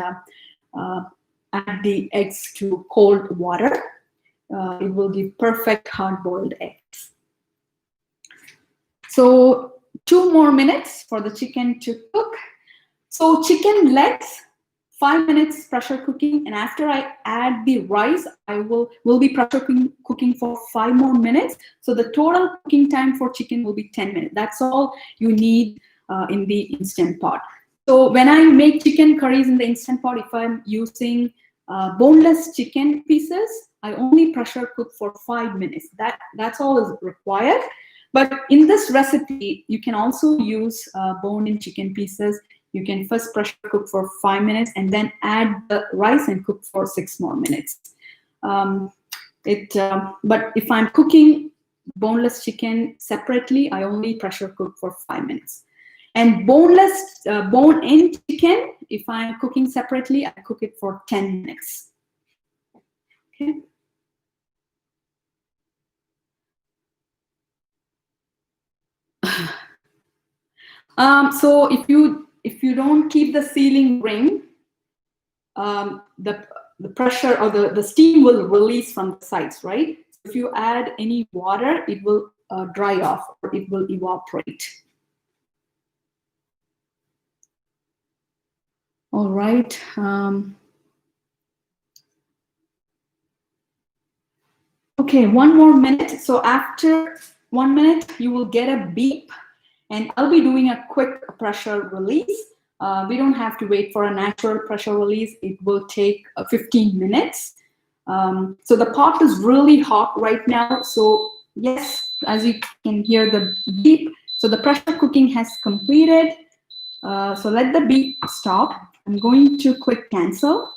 A: add the eggs to cold water. It will give perfect hard-boiled eggs. So 2 more minutes for the chicken to cook. So chicken legs, 5 minutes pressure cooking, and after I add the rice, I will be pressure cooking for 5 more minutes. So the total cooking time for chicken will be 10 minutes. That's all you need in the Instant Pot. So when I make chicken curries in the Instant Pot, if I'm using boneless chicken pieces, I only pressure cook for 5 minutes. That's all is required. But in this recipe, you can also use bone-in chicken pieces. You can first pressure cook for 5 minutes and then add the rice and cook for 6 more minutes. But if I'm cooking boneless chicken separately, I only pressure cook for 5 minutes. And boneless, bone-in chicken, if I'm cooking separately, I cook it for 10 minutes. Okay. So if you don't keep the sealing ring, the pressure or the steam will release from the sides, right? If you add any water, it will dry off or it will evaporate. All right. Okay, 1 more minute. So after 1 minute, you will get a beep, and I'll be doing a quick pressure release. We don't have to wait for a natural pressure release. It will take 15 minutes. So the pot is really hot right now. So yes, as you can hear the beep. So the pressure cooking has completed. So let the beep stop. I'm going to click cancel.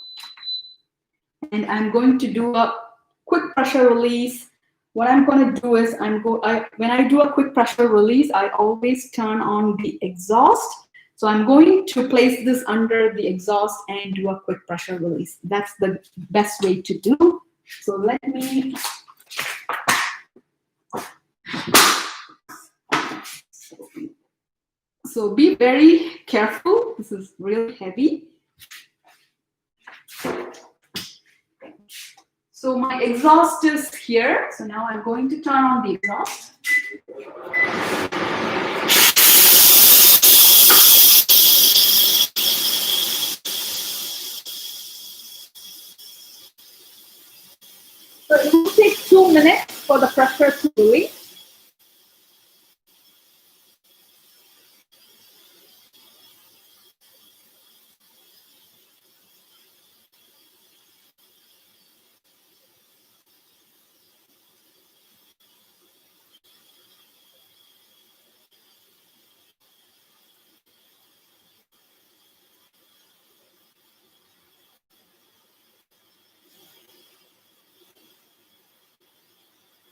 A: And I'm going to do a quick pressure release. What I'm going to do is when I do a quick pressure release, I always turn on the exhaust. So I'm going to place this under the exhaust and do a quick pressure release. That's the best way to do. So let me. So be very careful. This is really heavy. So my exhaust is here. So now I'm going to turn on the exhaust. So it will take 2 minutes for the pressure to release.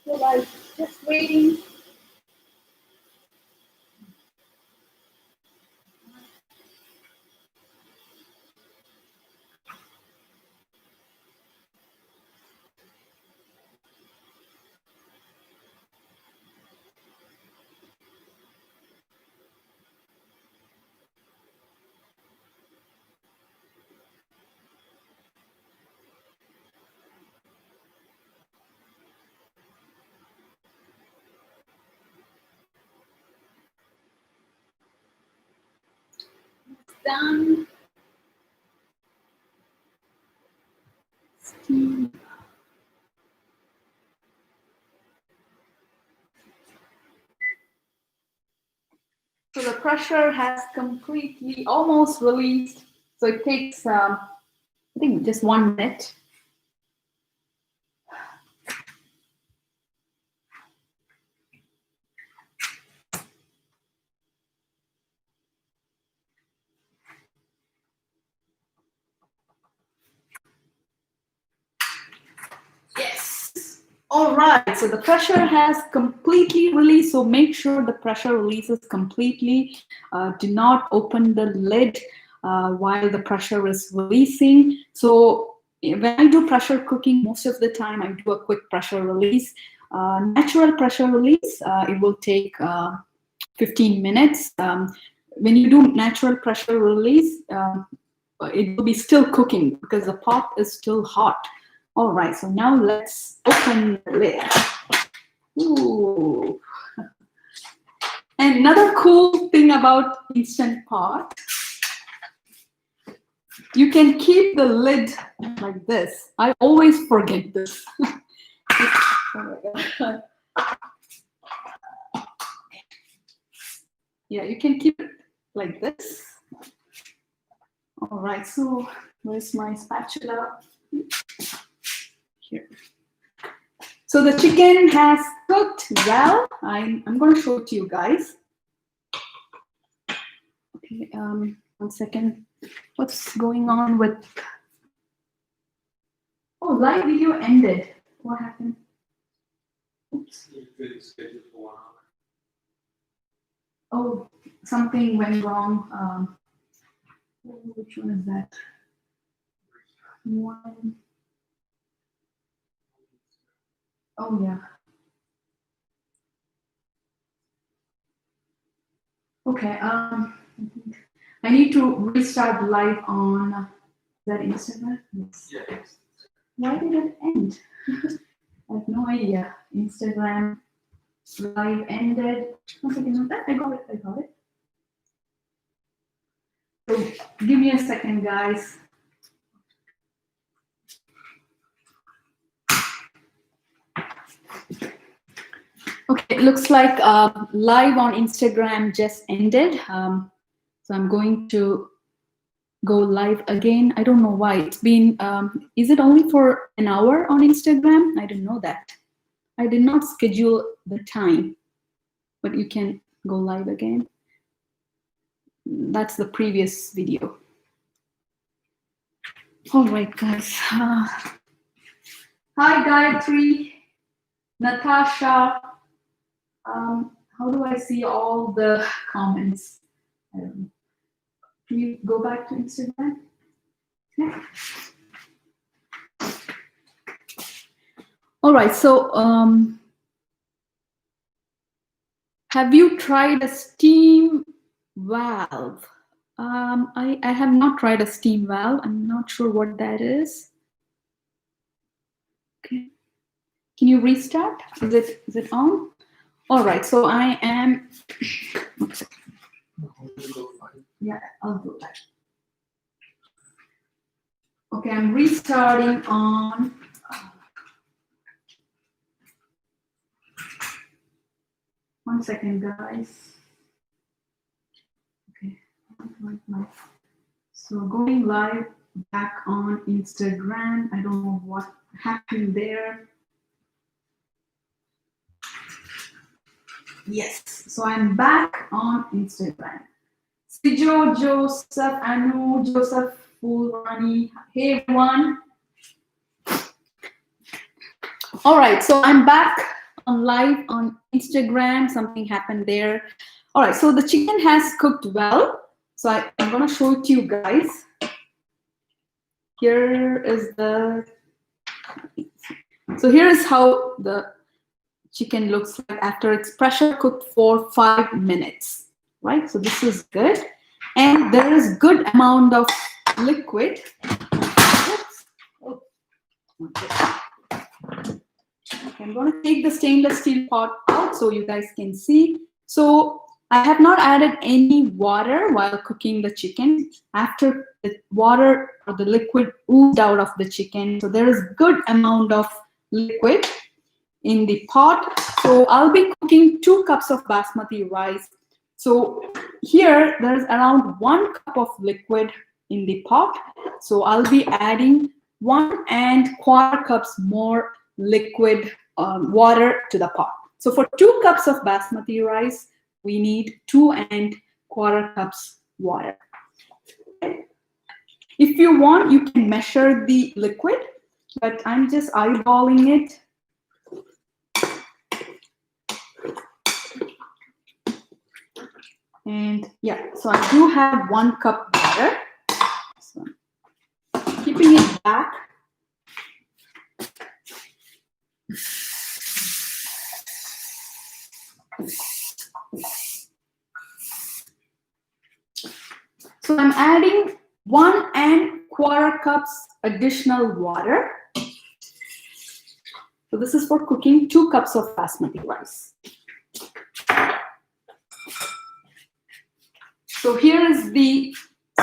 A: So I'm just waiting. Done. Steam. So the pressure has completely almost released. So it takes, I think, just 1 minute. Yes. All right. So the pressure has completely released. So make sure the pressure releases completely. Do not open the lid while the pressure is releasing. So when I do pressure cooking, most of the time I do a quick pressure release. Natural pressure release, it will take 15 minutes. When you do natural pressure release, it will be still cooking because the pot is still hot. All right, so now let's open the lid. Ooh. And another cool thing about Instant Pot, you can keep the lid like this. I always forget this. Oh my God. Yeah, you can keep it like this. All right, so where's my spatula? Here. So the chicken has cooked well. I'm going to show it to you guys. Okay, 1 second. What's going on with? Oh, live video ended. What happened? Oops. Oh, something went wrong. Which one is that? One. Oh yeah. Okay. I need to restart live on that Instagram. Yes. Yes. Why did it end? I have no idea. Instagram live ended. One second. I got it. I got it. So give me a second, guys. Okay, it looks like live on Instagram just ended. So I'm going to go live again. I don't know why. It's been, is it only for an hour on Instagram? I didn't know that. I did not schedule the time, but you can go live again. That's the previous video. All right, guys. Hi, Gayatri, Natasha. How do I see all the comments? I don't know. Can you go back to Instagram? Okay. All right, so have you tried a steam valve? I have not tried a steam valve. I'm not sure what that is. Okay, Can you restart? Is it on? All right, so I am, yeah, I'll do that. Okay, I'm restarting on, one second, guys. Okay, so going live back on Instagram. I don't know what happened there. Yes, so I'm back on Instagram. Sijo, Joseph, Anu, Joseph, Fulrani. Hey everyone. All right, so I'm back on live on Instagram. Something happened there. All right, so the chicken has cooked well. So I'm gonna show it to you guys. Here is the, so here is how the chicken looks like after it's pressure cooked for 5 minutes, right? So this is good. And there is good amount of liquid. Oops. Oh. Okay, I'm going to take the stainless steel pot out so you guys can see. So I have not added any water while cooking the chicken. After the water or the liquid oozed out of the chicken, so there is good amount of liquid in the pot. So I'll be cooking 2 cups of basmati rice. So here there's around 1 cup of liquid in the pot. So I'll be adding 1 1/4 cups more liquid water to the pot. So for 2 cups of basmati rice, we need 2 1/4 cups water. If you want, you can measure the liquid, but I'm just eyeballing it. And yeah, so I do have 1 cup water. So keeping it back. So I'm adding 1 1/4 cups additional water. So this is for cooking 2 cups of basmati rice. So here is the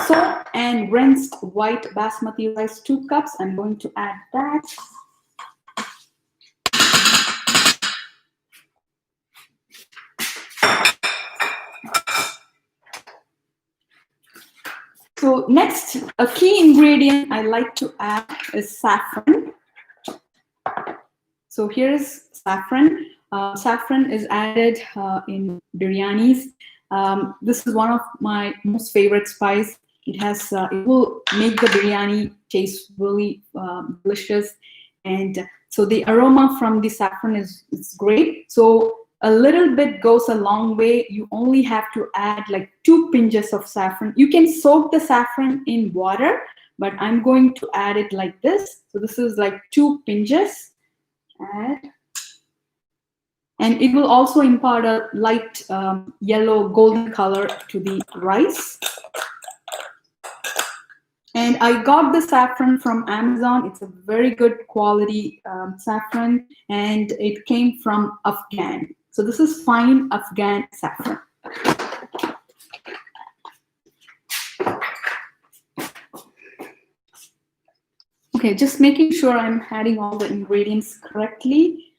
A: soaked and rinsed white basmati rice, 2 cups. I'm going to add that. So next, a key ingredient I like to add is saffron. So here's saffron. Saffron is added in biryanis. This is one of my most favorite spice. It has, it will make the biryani taste really delicious. And so the aroma from the saffron is great. So a little bit goes a long way. You only have to add like 2 pinches of saffron. You can soak the saffron in water, but I'm going to add it like this. So this is like 2 pinches. Add. And it will also impart a light yellow golden color to the rice. And I got the saffron from Amazon. It's a very good quality saffron, and it came from Afghan. So this is fine Afghan saffron. Okay, just making sure I'm adding all the ingredients correctly.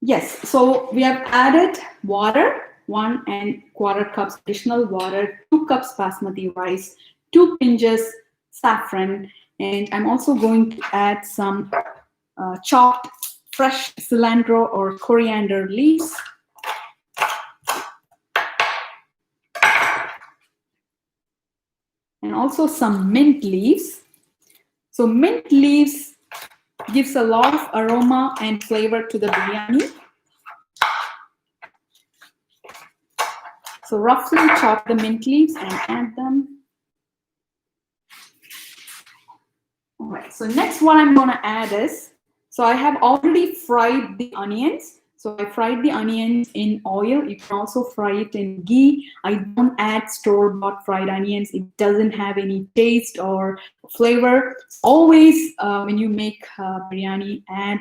A: Yes, so we have added water, 1 1/4 cups additional water, 2 cups basmati rice, 2 pinches saffron, and I'm also going to add some chopped fresh cilantro or coriander leaves. And also some mint leaves. So mint leaves gives a lot of aroma and flavor to the biryani. So roughly chop the mint leaves and add them. All right, so next what I'm going to add is, so I have already fried the onions. So I fried the onions in oil. You can also fry it in ghee. I don't add store-bought fried onions. It doesn't have any taste or flavor. Always when you make biryani, add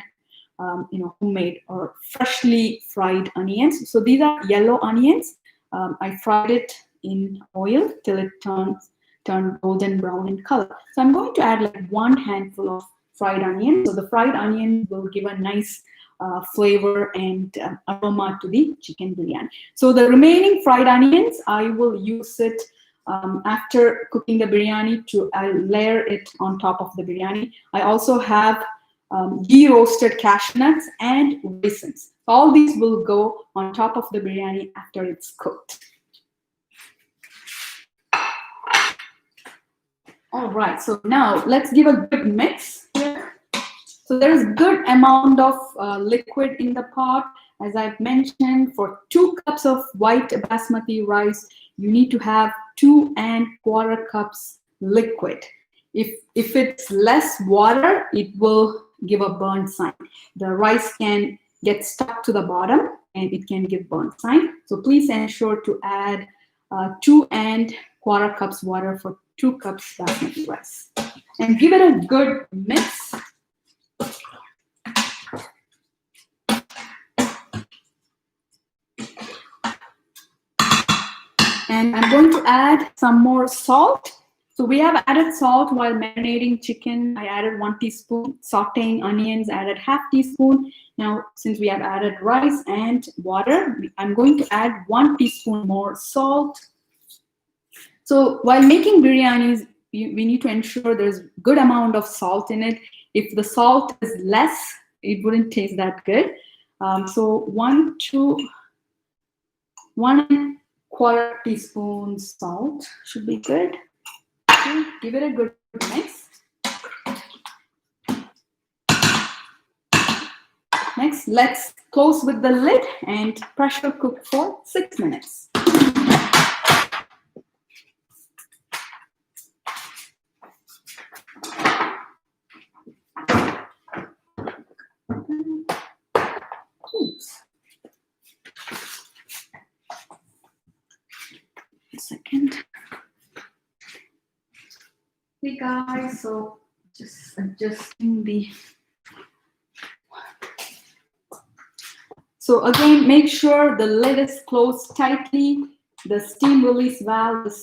A: homemade or freshly fried onions. So these are yellow onions. I fried it in oil till it turned golden brown in color. So I'm going to add like 1 handful of fried onion. So the fried onion will give a nice flavor and aroma to the chicken biryani. So the remaining fried onions, I will use it after cooking the biryani to layer it on top of the biryani. I also have ghee roasted cashew nuts and raisins. All these will go on top of the biryani after it's cooked. All right, so now let's give a good mix here. So there is good amount of liquid in the pot. As I've mentioned, for 2 cups of white basmati rice, you need to have 2 1/4 cups liquid. If it's less water, it will give a burn sign. The rice can get stuck to the bottom and it can give burn sign. So please ensure to add 2 1/4 cups water for 2 cups basmati rice. And give it a good mix. And I'm going to add some more salt. So we have added salt while marinating chicken. I added 1 teaspoon, sauteing onions, added 1/2 teaspoon. Now, since we have added rice and water, I'm going to add 1 teaspoon more salt. So while making biryanis, we need to ensure there's good amount of salt in it. If the salt is less, it wouldn't taste that good. So 1 1/4 teaspoon salt should be good. Okay, give it a good mix. Next, let's close with the lid and pressure cook for 6 minutes. Oops. A second. Hey guys, so just adjusting the. So again, make sure the lid is closed tightly. The steam release valve is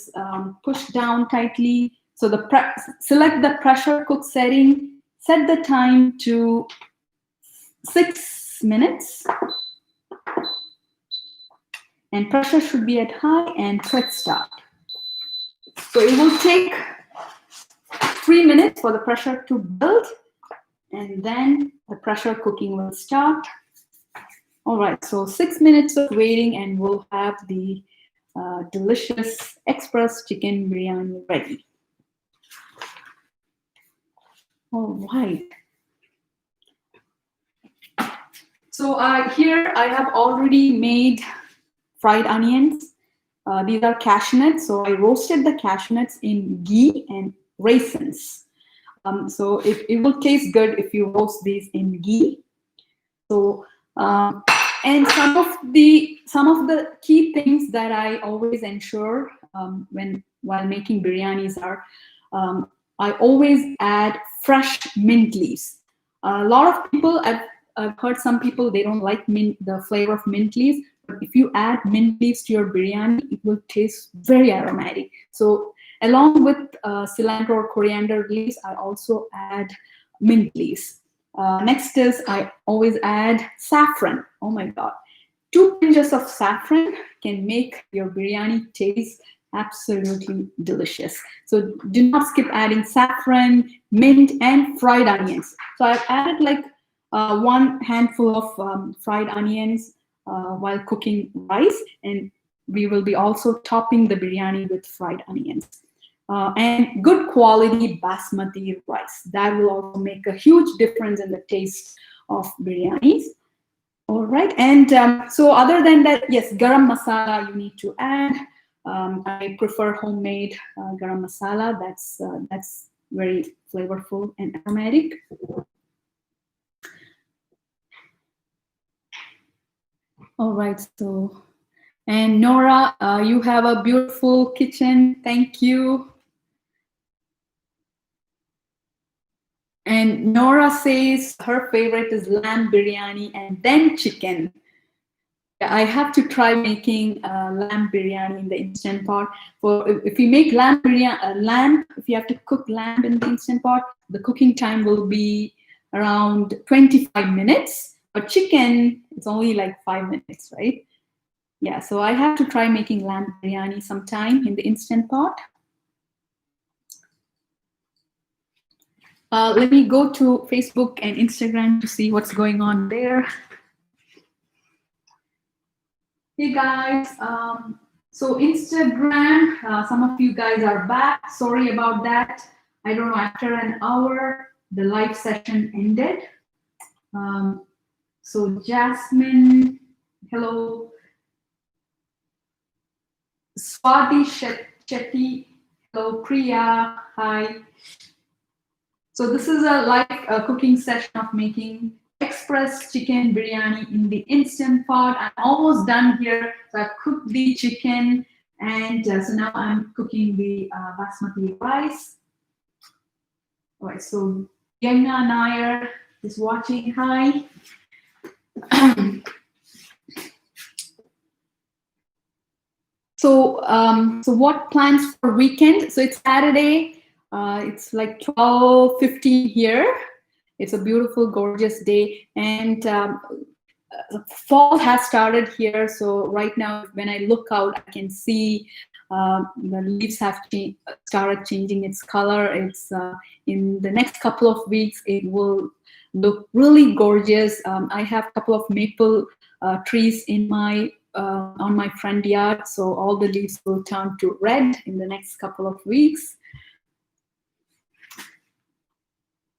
A: pushed down tightly. So select the pressure cook setting. Set the time to 6 minutes. And pressure should be at high and click start. So it will take 3 minutes for the pressure to build, and then the pressure cooking will start. All right, so 6 minutes of waiting and we'll have the delicious express chicken biryani ready. All right. So here I have already made fried onions. These are cashew nuts. So I roasted the cashew nuts in ghee and raisins. So it will taste good if you roast these in ghee. So and some of the key things that I always ensure while making biryanis are I always add fresh mint leaves. A lot of people, I've heard some people, they don't like the flavor of mint leaves. But if you add mint leaves to your biryani, it will taste very aromatic. So along with cilantro or coriander leaves, I also add mint leaves. Next is I always add saffron. Oh my God. 2 pinches of saffron can make your biryani taste absolutely delicious. So do not skip adding saffron, mint, and fried onions. So I've added like 1 handful of fried onions while cooking rice, and we will be also topping the biryani with fried onions. And good quality basmati rice. That will also make a huge difference in the taste of biryanis. All right, and so other than that, yes, garam masala you need to add. I prefer homemade garam masala. That's very flavorful and aromatic. All right, so, and Nora, you have a beautiful kitchen. Thank you. And Nora says her favorite is lamb biryani and then chicken. I have to try making lamb biryani in the instant pot. For if you make lamb biryani, if you have to cook lamb in the instant pot, the cooking time will be around 25 minutes. But chicken, it's only like 5 minutes, right? Yeah, so I have to try making lamb biryani sometime in the instant pot. Let me go to Facebook and Instagram to see what's going on there. Hey guys, so Instagram, some of you guys are back. Sorry about that. I don't know, after an hour, the live session ended. So Jasmine, hello. Swati Shetty, hello. Priya, hi. So this is a live cooking session of making express chicken biryani in the instant pot. I'm almost done here. So I've cooked the chicken, and so now I'm cooking the basmati rice. All right, so Yamna Nair is watching. Hi. So what plans for weekend? So it's Saturday. It's like 12:15 here. It's a beautiful, gorgeous day, and fall has started here. So right now, when I look out, I can see the leaves have started changing its color. It's in the next couple of weeks, it will look really gorgeous. I have a couple of maple trees in my on my front yard, so all the leaves will turn to red in the next couple of weeks.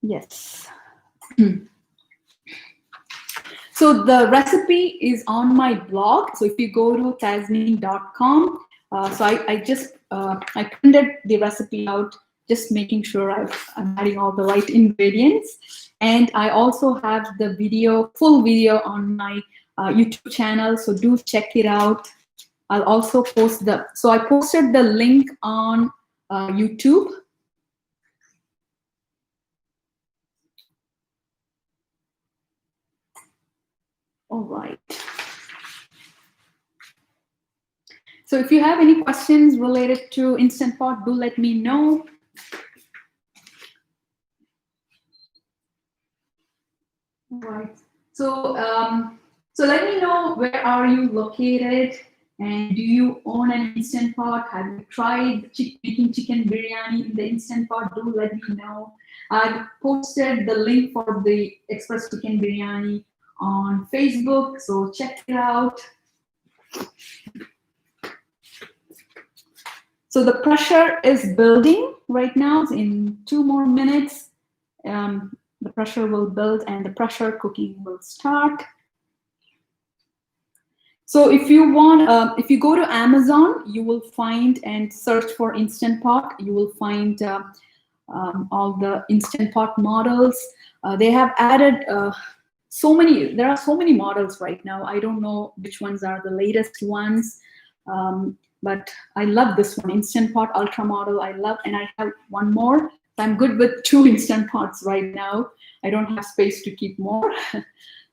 A: Yes. So the recipe is on my blog. So if you go to tasneem.com, so I just I printed the recipe out, just making sure I'm adding all the right ingredients. And I also have the video, full video on my YouTube channel. So do check it out. I'll also post so I posted the link on YouTube. All right. So if you have any questions related to Instant Pot, do let me know. All right. So so let me know, where are you located, and do you own an Instant Pot? Have you tried making chicken biryani in the Instant Pot? Do let me know. I've posted the link for the express chicken biryani on Facebook, so check it out. So the pressure is building right now. In 2 more minutes, the pressure will build and the pressure cooking will start. So if you want, if you go to Amazon, you will find and search for Instant Pot. You will find all the Instant Pot models. They have added so many. There are so many models right now. I don't know which ones are the latest ones, but I love this one, Instant Pot Ultra model. I love, and I have one more. I'm good with 2 Instant Pots right now. I don't have space to keep more.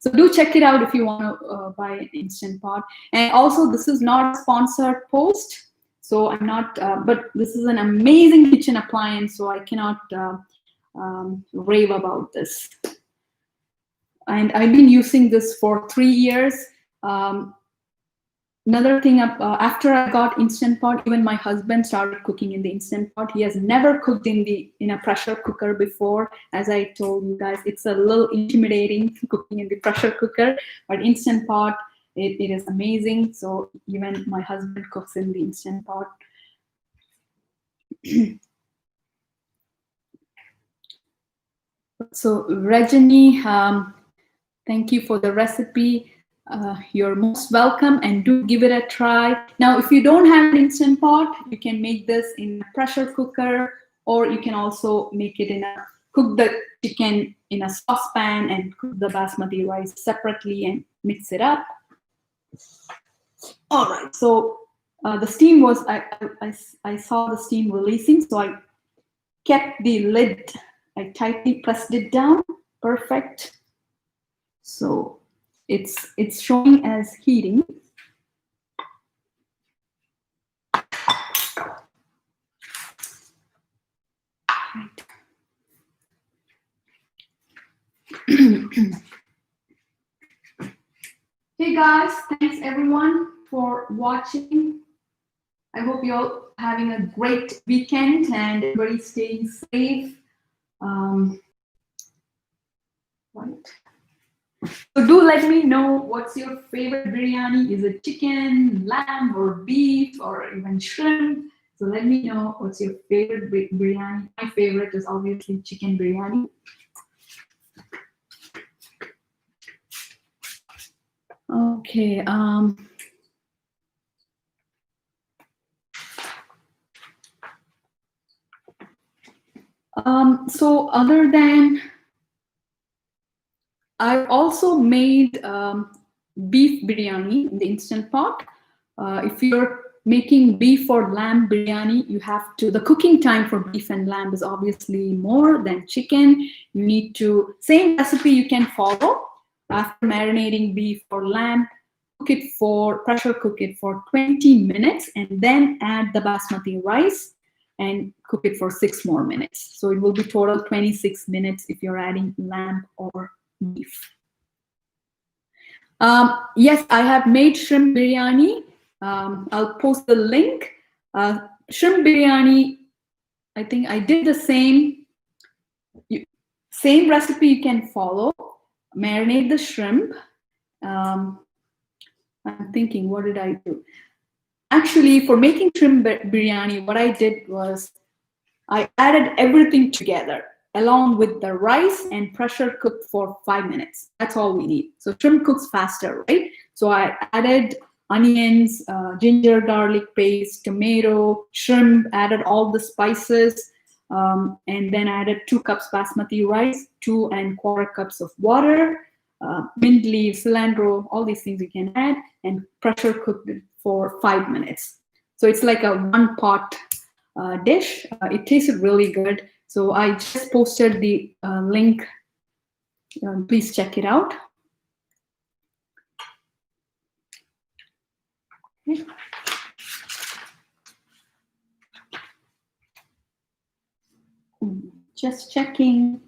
A: So do check it out if you want to buy an Instant Pot. And also, this is not a sponsored post, so I'm not, but this is an amazing kitchen appliance, so I cannot rave about this. And I've been using this for 3 years. Another thing, after I got Instant Pot, even my husband started cooking in the Instant Pot. He has never cooked in a pressure cooker before. As I told you guys, it's a little intimidating cooking in the pressure cooker, but Instant Pot, it is amazing. So even my husband cooks in the Instant Pot. So Rajani, thank you for the recipe. You're most welcome, and do give it a try. Now, if you don't have an Instant Pot, you can make this in a pressure cooker, or you can also make it cook the chicken in a saucepan and cook the basmati rice separately and mix it up. All right, so the steam was, I saw the steam releasing, so I kept the lid, I tightly pressed it down, perfect. So it's showing as heating. Right. Hey guys, thanks everyone for watching. I hope you're all having a great weekend and everybody staying safe. Right. So do let me know what's your favorite biryani. Is it chicken, lamb, or beef, or even shrimp? So let me know what's your favorite biryani. My favorite is obviously chicken biryani. Okay. So other than, I also made beef biryani in the instant pot. If you're making beef or lamb biryani, you have to, the cooking time for beef and lamb is obviously more than chicken. You need to, same recipe you can follow. After marinating beef or lamb, pressure cook it for 20 minutes and then add the basmati rice and cook it for 6 more minutes. So it will be total 26 minutes if you're adding lamb or beef. Yes, I have made shrimp biryani. I'll post the link. Shrimp biryani, I think I did the same recipe you can follow. Marinate the shrimp. I'm thinking, what did I do? Actually, for making shrimp biryani, what I did was I added everything together along with the rice and pressure cooked for 5 minutes. That's all we need. So shrimp cooks faster, right? So I added onions, ginger, garlic paste, tomato, shrimp, added all the spices, and then added 2 cups basmati rice, 2 1/4 cups of water, mint leaves, cilantro, all these things you can add, and pressure cooked it for 5 minutes. So it's like a one pot dish. It tasted really good. So I just posted the link. Please check it out. Okay. Just checking.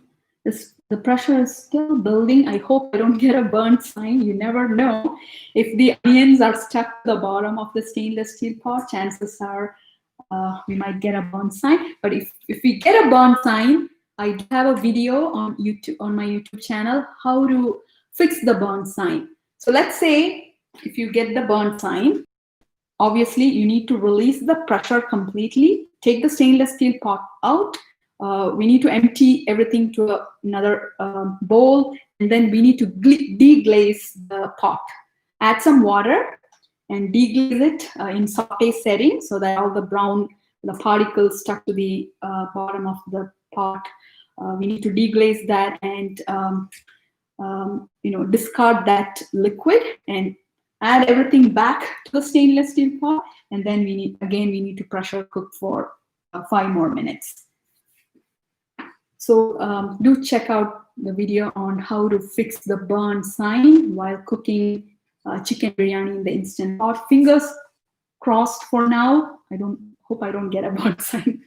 A: The pressure is still building. I hope I don't get a burnt sign. You never know. If the onions are stuck at the bottom of the stainless steel pot, chances are we might get a burn sign. But if we get a burn sign, I do have a video on YouTube, on my YouTube channel, how to fix the burn sign. So let's say if you get the burn sign, obviously you need to release the pressure completely, take the stainless steel pot out. We need to empty everything to another bowl, and then we need to deglaze the pot. Add some water and deglaze it in saute setting so that all the particles stuck to the bottom of the pot. We need to deglaze that and discard that liquid and add everything back to the stainless steel pot, and then we need to pressure cook for 5 more minutes. So do check out the video on how to fix the burn sign while cooking chicken biryani in the instant pot. Fingers crossed for now. Hope I don't get a burn sign.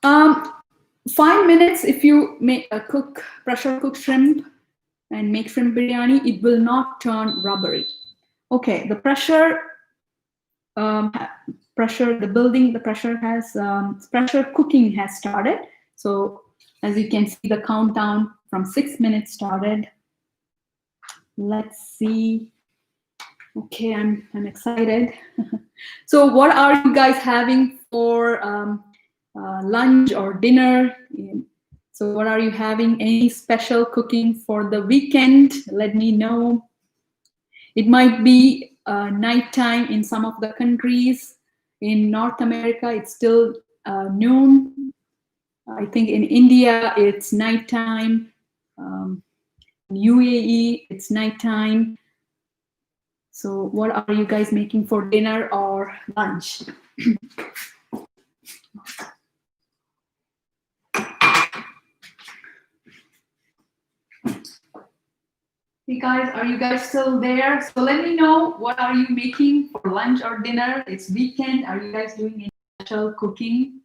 A: 5 minutes if you make pressure cook shrimp and make shrimp biryani, it will not turn rubbery. Okay, the pressure cooking has started. So as you can see, the countdown from 6 minutes started. Let's see. Okay, I'm excited. So what are you guys having for lunch or dinner? So what are you having? Any special cooking for the weekend? Let me know. It might be nighttime in some of the countries. In North America, it's still noon. I think in India it's nighttime. In UAE it's nighttime. So what are you guys making for dinner or lunch? Hey guys, are you guys still there? So let me know, what are you making for lunch or dinner? It's weekend. Are you guys doing any special cooking?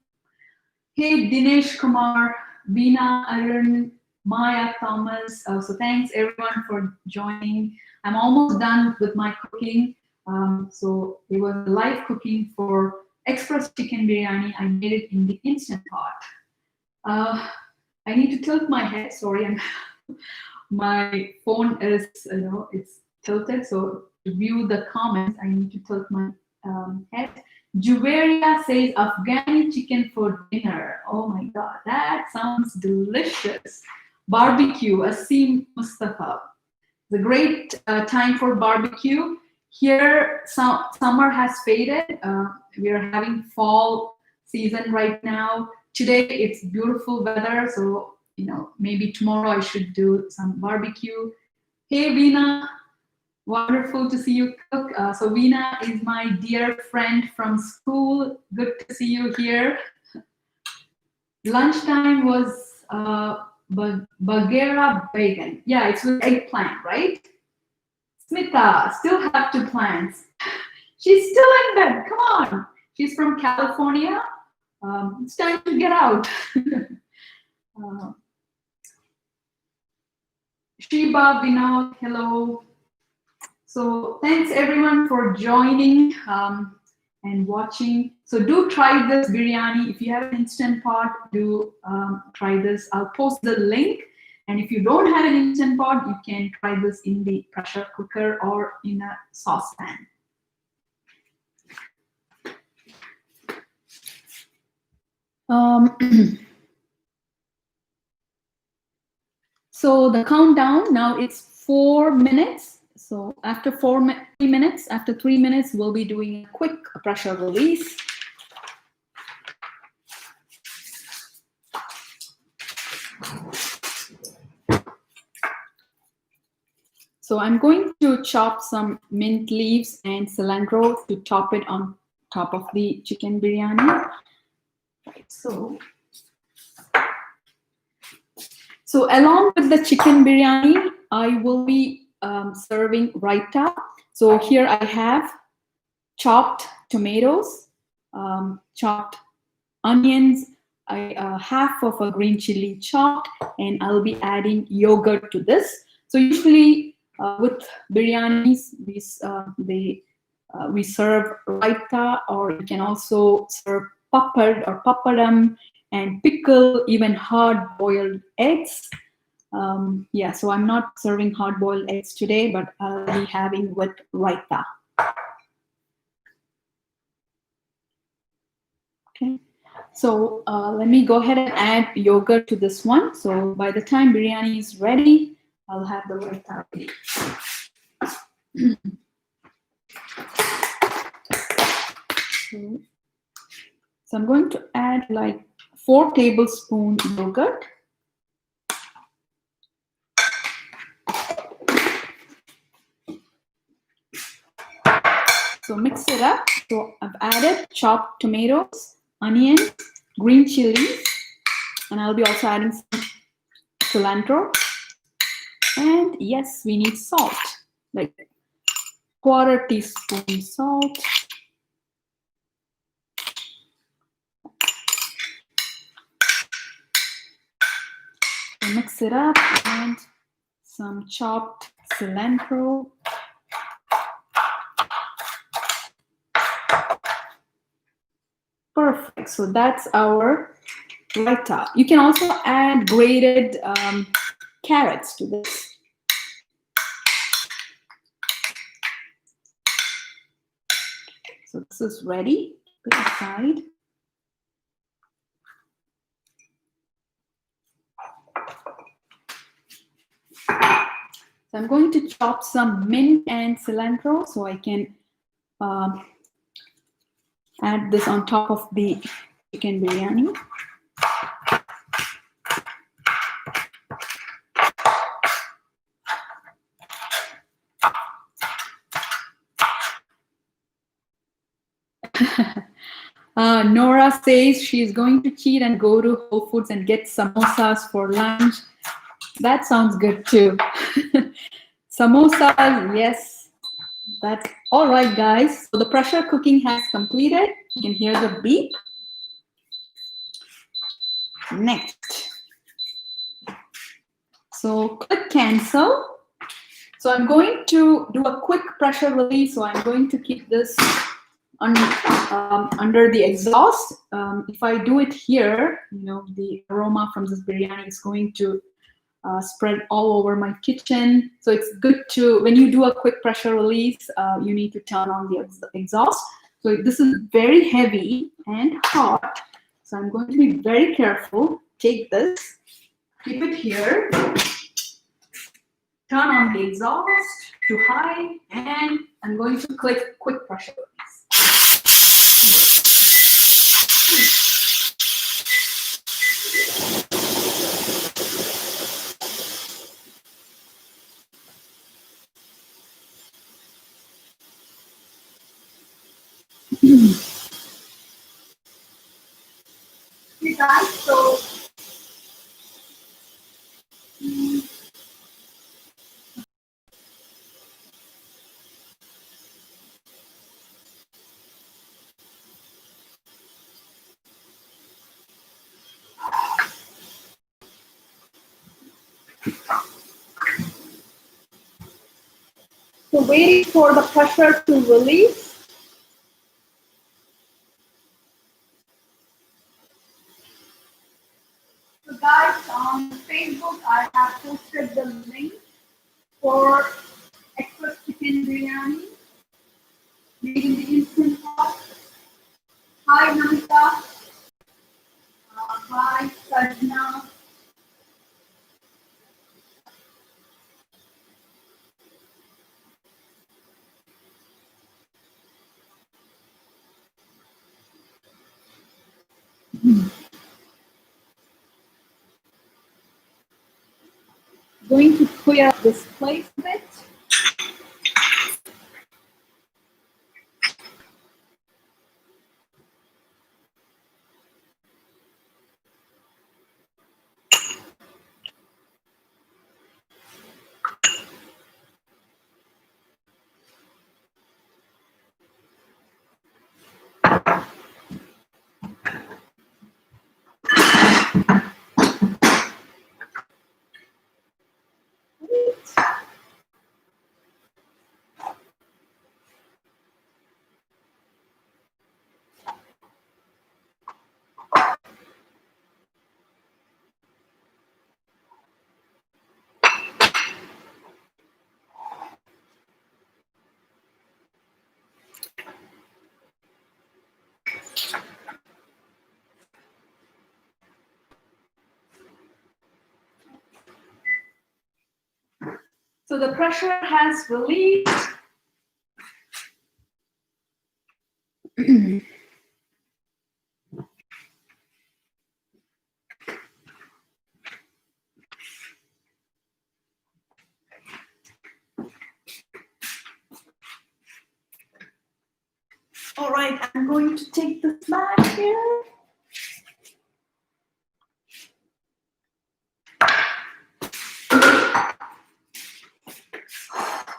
A: Hey Dinesh Kumar, Veena, Arun, Maya, Thomas. So thanks everyone for joining. I'm almost done with my cooking. So it was live cooking for express chicken biryani. I made it in the Instant Pot. I need to tilt my head. Sorry, my phone is, it's tilted. So to view the comments, I need to tilt my head. Juveria says Afghani chicken for dinner. Oh my God, that sounds delicious. Barbecue, Asim Mustafa. It's a great time for barbecue. Here, summer has faded. We are having fall season right now. Today, it's beautiful weather. So, maybe tomorrow I should do some barbecue. Hey, Veena. Wonderful to see you cook. So Veena is my dear friend from school. Good to see you here. Lunchtime was Bagheera bacon. Yeah, it's with eggplant, right? Smita, still have two plants. She's still in bed. Come on. She's from California. It's time to get out. Shiba, Vinod, hello. So thanks everyone for joining and watching. So do try this biryani. If you have an Instant Pot, do try this. I'll post the link. And if you don't have an Instant Pot, you can try this in the pressure cooker or in a saucepan. So the countdown, now it's 4 minutes. So after 3 minutes, we'll be doing a quick pressure release. So I'm going to chop some mint leaves and cilantro to top it on top of the chicken biryani. Right, so along with the chicken biryani, I will be serving raita. So here I have chopped tomatoes, chopped onions, half of a green chili chopped, and I'll be adding yogurt to this. So usually with biryanis, we serve raita, or you can also serve papad or papadam and pickle, even hard-boiled eggs. Yeah, so I'm not serving hard-boiled eggs today, but I'll be having with raita. Okay, so let me go ahead and add yogurt to this one. So by the time biryani is ready, I'll have the raita ready. So I'm going to add like 4 tablespoons yogurt. So mix it up. So I've added chopped tomatoes, onion, green chilies, and I'll be also adding some cilantro. And yes, we need salt, like 1/4 teaspoon salt. So mix it up, and some chopped cilantro. Perfect. So that's our raita. You can also add grated carrots to this. So this is ready. Put it aside. So I'm going to chop some mint and cilantro so I can add this on top of the chicken biryani. Nora says she's going to cheat and go to Whole Foods and get samosas for lunch. That sounds good too. Samosas, yes. That's all right, guys. So the pressure cooking has completed. You can hear the beep. Next. So click cancel. So I'm going to do a quick pressure release. So I'm going to keep this under the exhaust. If I do it here, the aroma from this biryani is going to spread all over my kitchen. So it's good to, when you do a quick pressure release, you need to turn on the exhaust. So this is very heavy and hot. So I'm going to be very careful. Take this, keep it here, turn on the exhaust to high, and I'm going to click quick pressure release. Hey guys, so waiting for the pressure to release. So guys, on Facebook, I have posted the link for express chicken biryani made in the instant pot. Hi Namita. Hi Sajna. Going to clear up this place a bit. So the pressure has released. All right, I'm going to take this back here.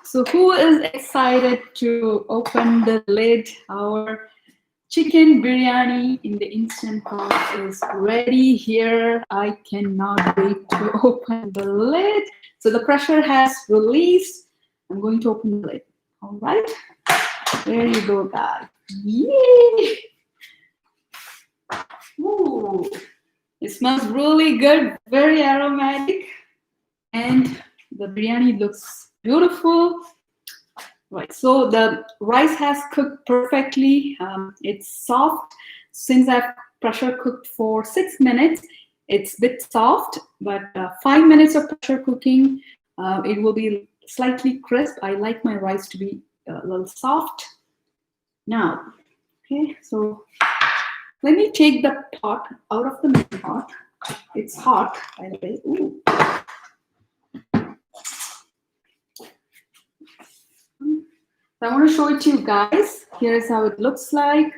A: So who is excited to open the lid? Our chicken biryani in the Instant Pot is ready here. I cannot wait to open the lid. So the pressure has released. I'm going to open the lid. All right, there you go, guys. Yay! Ooh, it smells really good, very aromatic, and the biryani looks beautiful. Right, so the rice has cooked perfectly. It's soft. Since I've pressure cooked for 6 minutes, it's a bit soft, but 5 minutes of pressure cooking, it will be slightly crisp. I like my rice to be a little soft. Now, okay, so let me take the pot out of the main pot. It's hot, by the way. Ooh. I want to show it to you guys. Here's how it looks like.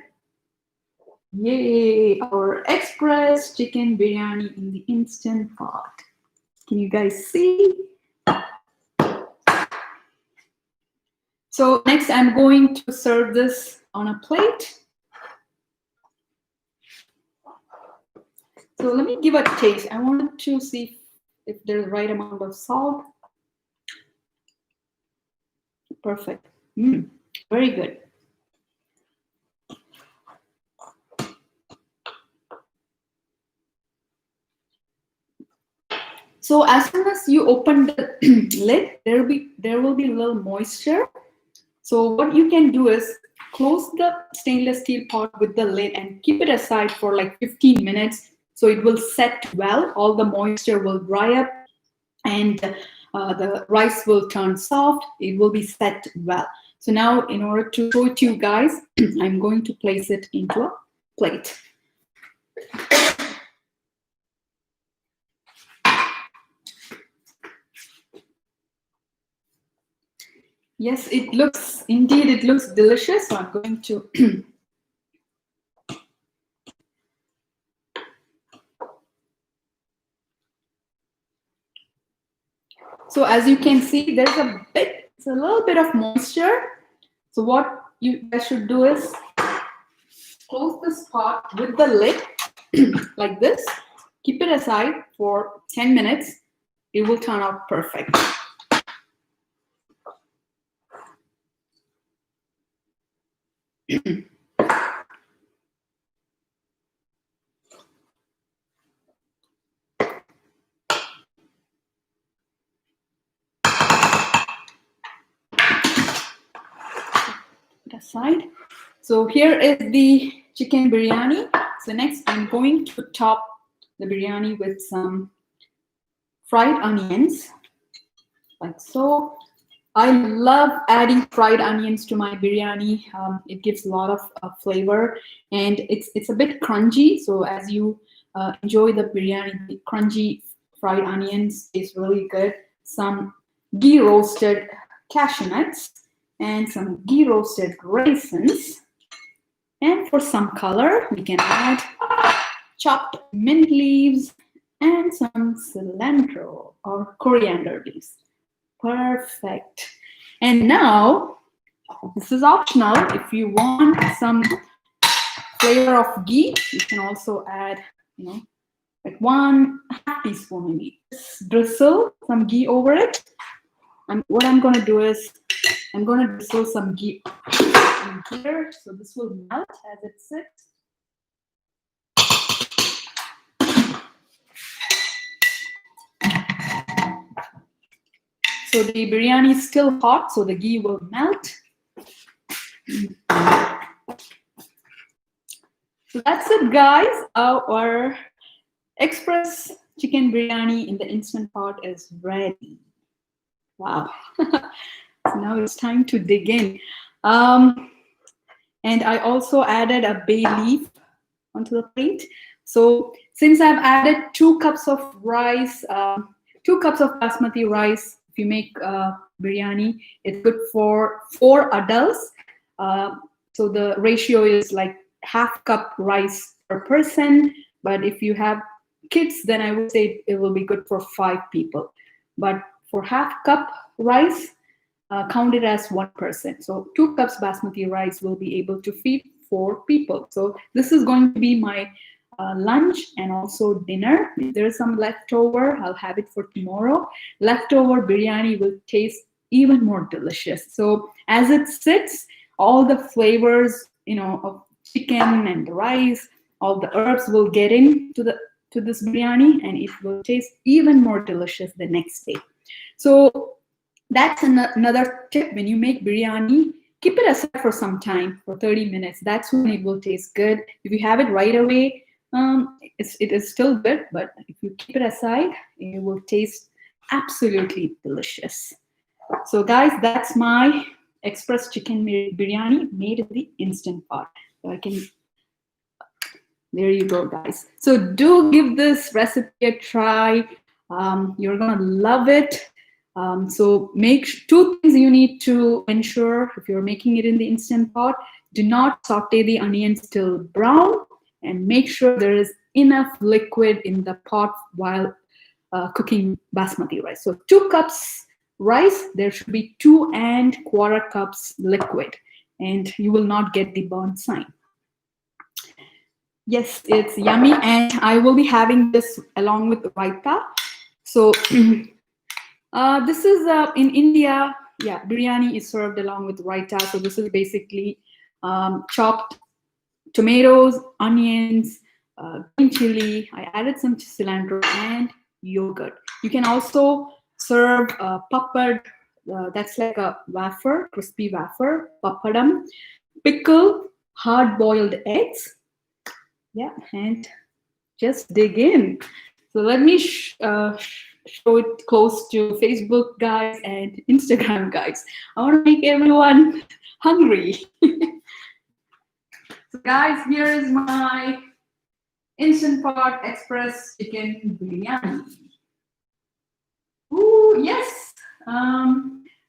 A: Yay, our express chicken biryani in the instant pot. Can you guys see? So next I'm going to serve this on a plate. So let me give a taste. I wanted to see if there's the right amount of salt. Perfect. Very good. So as soon as you open the lid, there will be a little moisture. So what you can do is close the stainless steel pot with the lid and keep it aside for like 15 minutes. So it will set well. All the moisture will dry up and the rice will turn soft. It will be set well. So now in order to show it to you guys, I'm going to place it into a plate. Yes, it looks delicious. So I'm going to so as you can see, it's a little bit of moisture. So what you guys should do is close this pot with the lid like this. Keep it aside for 10 minutes. It will turn out perfect. Aside. So here is the chicken biryani. So next I'm going to top the biryani with some fried onions, like so. I love adding fried onions to my biryani. It gives a lot of flavor, and it's a bit crunchy. So as you enjoy the biryani, the crunchy fried onions taste really good. Some ghee roasted cashew nuts and some ghee roasted raisins. And for some color, we can add chopped mint leaves and some cilantro or coriander leaves. Perfect. And now, this is optional. If you want some flavor of ghee, you can also add, like 1/2 teaspoon maybe. Just drizzle some ghee over it. And what I'm going to do is, I'm going to drizzle some ghee in here. So this will melt as it sits. So the biryani is still hot, so the ghee will melt. So that's it, guys. Our express chicken biryani in the instant pot is ready. Wow. So now it's time to dig in. And I also added a bay leaf onto the plate. So since I've added 2 cups of rice, 2 cups of basmati rice, if you make biryani, it's good for 4 adults. So the ratio is like 1/2 cup rice per person. But if you have kids, then I would say it will be good for 5 people. But for 1/2 cup rice, count it as 1 person. So 2 cups basmati rice will be able to feed 4 people. So this is going to be my lunch and also dinner. If there's some leftover, I'll have it for tomorrow. Leftover biryani will taste even more delicious. So as it sits, all the flavors, of chicken and the rice, all the herbs will get into this biryani, and it will taste even more delicious the next day. So that's another tip. When you make biryani, keep it aside for some time, for 30 minutes. That's when it will taste good. If you have it right away, it is still good, but if you keep it aside, it will taste absolutely delicious. So guys, that's my express chicken biryani made in the instant pot. So there you go, guys. So do give this recipe a try. You're gonna love it. So make 2 things you need to ensure if you're making it in the instant pot. Do not saute the onions till brown. and make sure there is enough liquid in the pot while cooking basmati rice. So 2 cups rice, there should be 2¼ cups liquid, and you will not get the burnt sign. Yes, it's yummy, and I will be having this along with raita. So this is in India, yeah, biryani is served along with raita. So this is basically chopped tomatoes, onions, green chili. I added some cilantro and yogurt. You can also serve papad, that's like a wafer, crispy wafer, papadam, pickle, hard-boiled eggs. Yeah, and just dig in. So let me show it close to Facebook guys and Instagram guys. I want to make everyone hungry. So guys, here is my Instant Pot Express Chicken Biryani. Ooh, yes.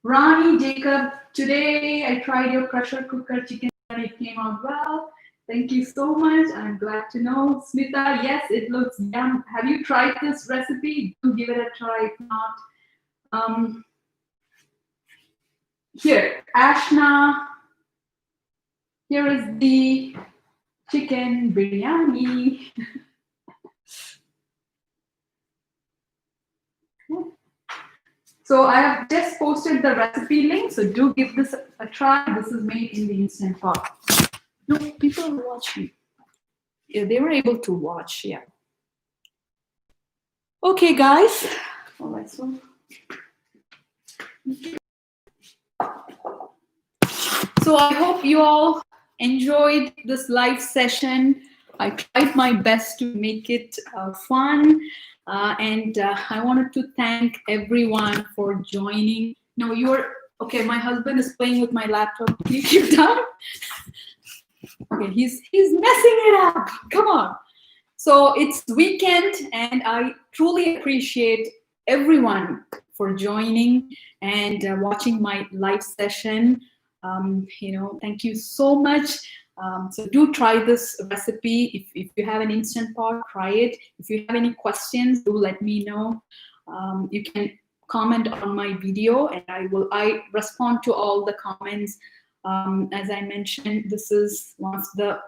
A: Rani, Jacob, today I tried your pressure cooker chicken and it came out well. Thank you so much. I'm glad to know. Smita, yes, it looks yum. Have you tried this recipe? Do give it a try if not. Here, Ashna. Here is the chicken biryani. So I have just posted the recipe link, so do give this a try. This is made in the Instant Pot. No, people are watching. Yeah, they were able to watch, yeah. Okay, guys. All right, so. So I hope you all enjoyed this live session. I tried my best to make it fun. And I wanted to thank everyone for joining. No, you're, okay, my husband is playing with my laptop. Can you keep down? Okay, he's messing it up. Come on. So it's weekend, and I truly appreciate everyone for joining and watching my live session. Thank you so much. So do try this recipe. If you have an Instant Pot, try it. If you have any questions, do let me know. You can comment on my video, and I respond to all the comments. As I mentioned, this is one of the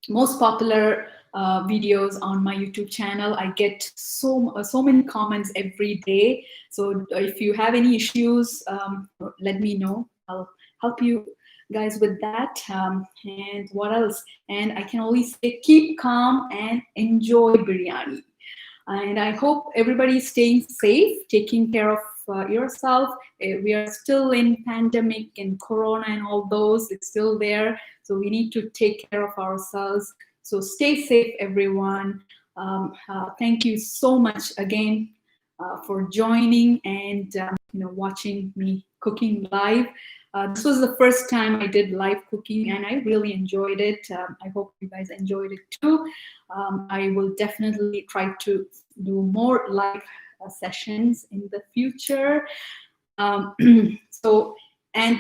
A: most popular videos on my YouTube channel. I get so many comments every day. So if you have any issues, let me know. I'll help you guys with that. And what else? And I can only say keep calm and enjoy biryani. And I hope everybody is staying safe, taking care of yourself. We are still in pandemic and corona and all those, it's still there. So we need to take care of ourselves. So stay safe, everyone. Thank you so much again for joining and watching me cooking live. This was the first time I did live cooking, and I really enjoyed it. I hope you guys enjoyed it too. I will definitely try to do more live sessions in the future. And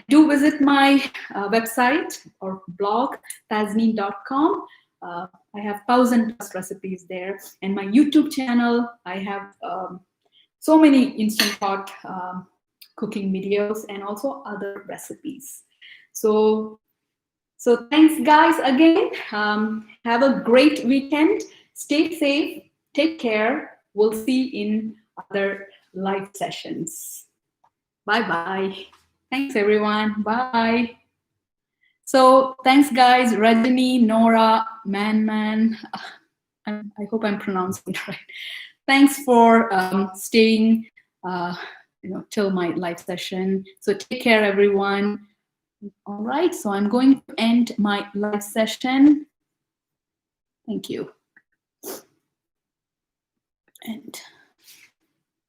A: do visit my website or blog, tazneen.com. I have 1,000+ recipes there, and my YouTube channel. I have so many Instant Pot cooking videos and also other recipes. So thanks guys again. Have a great weekend. Stay safe. Take care. We'll see in other live sessions. Bye-bye. Thanks everyone. Bye. So thanks guys, Rajani, Nora, Man. I hope I'm pronouncing it right. Thanks for staying till my live session. So take care, everyone. All right, so I'm going to end my live session. Thank you. And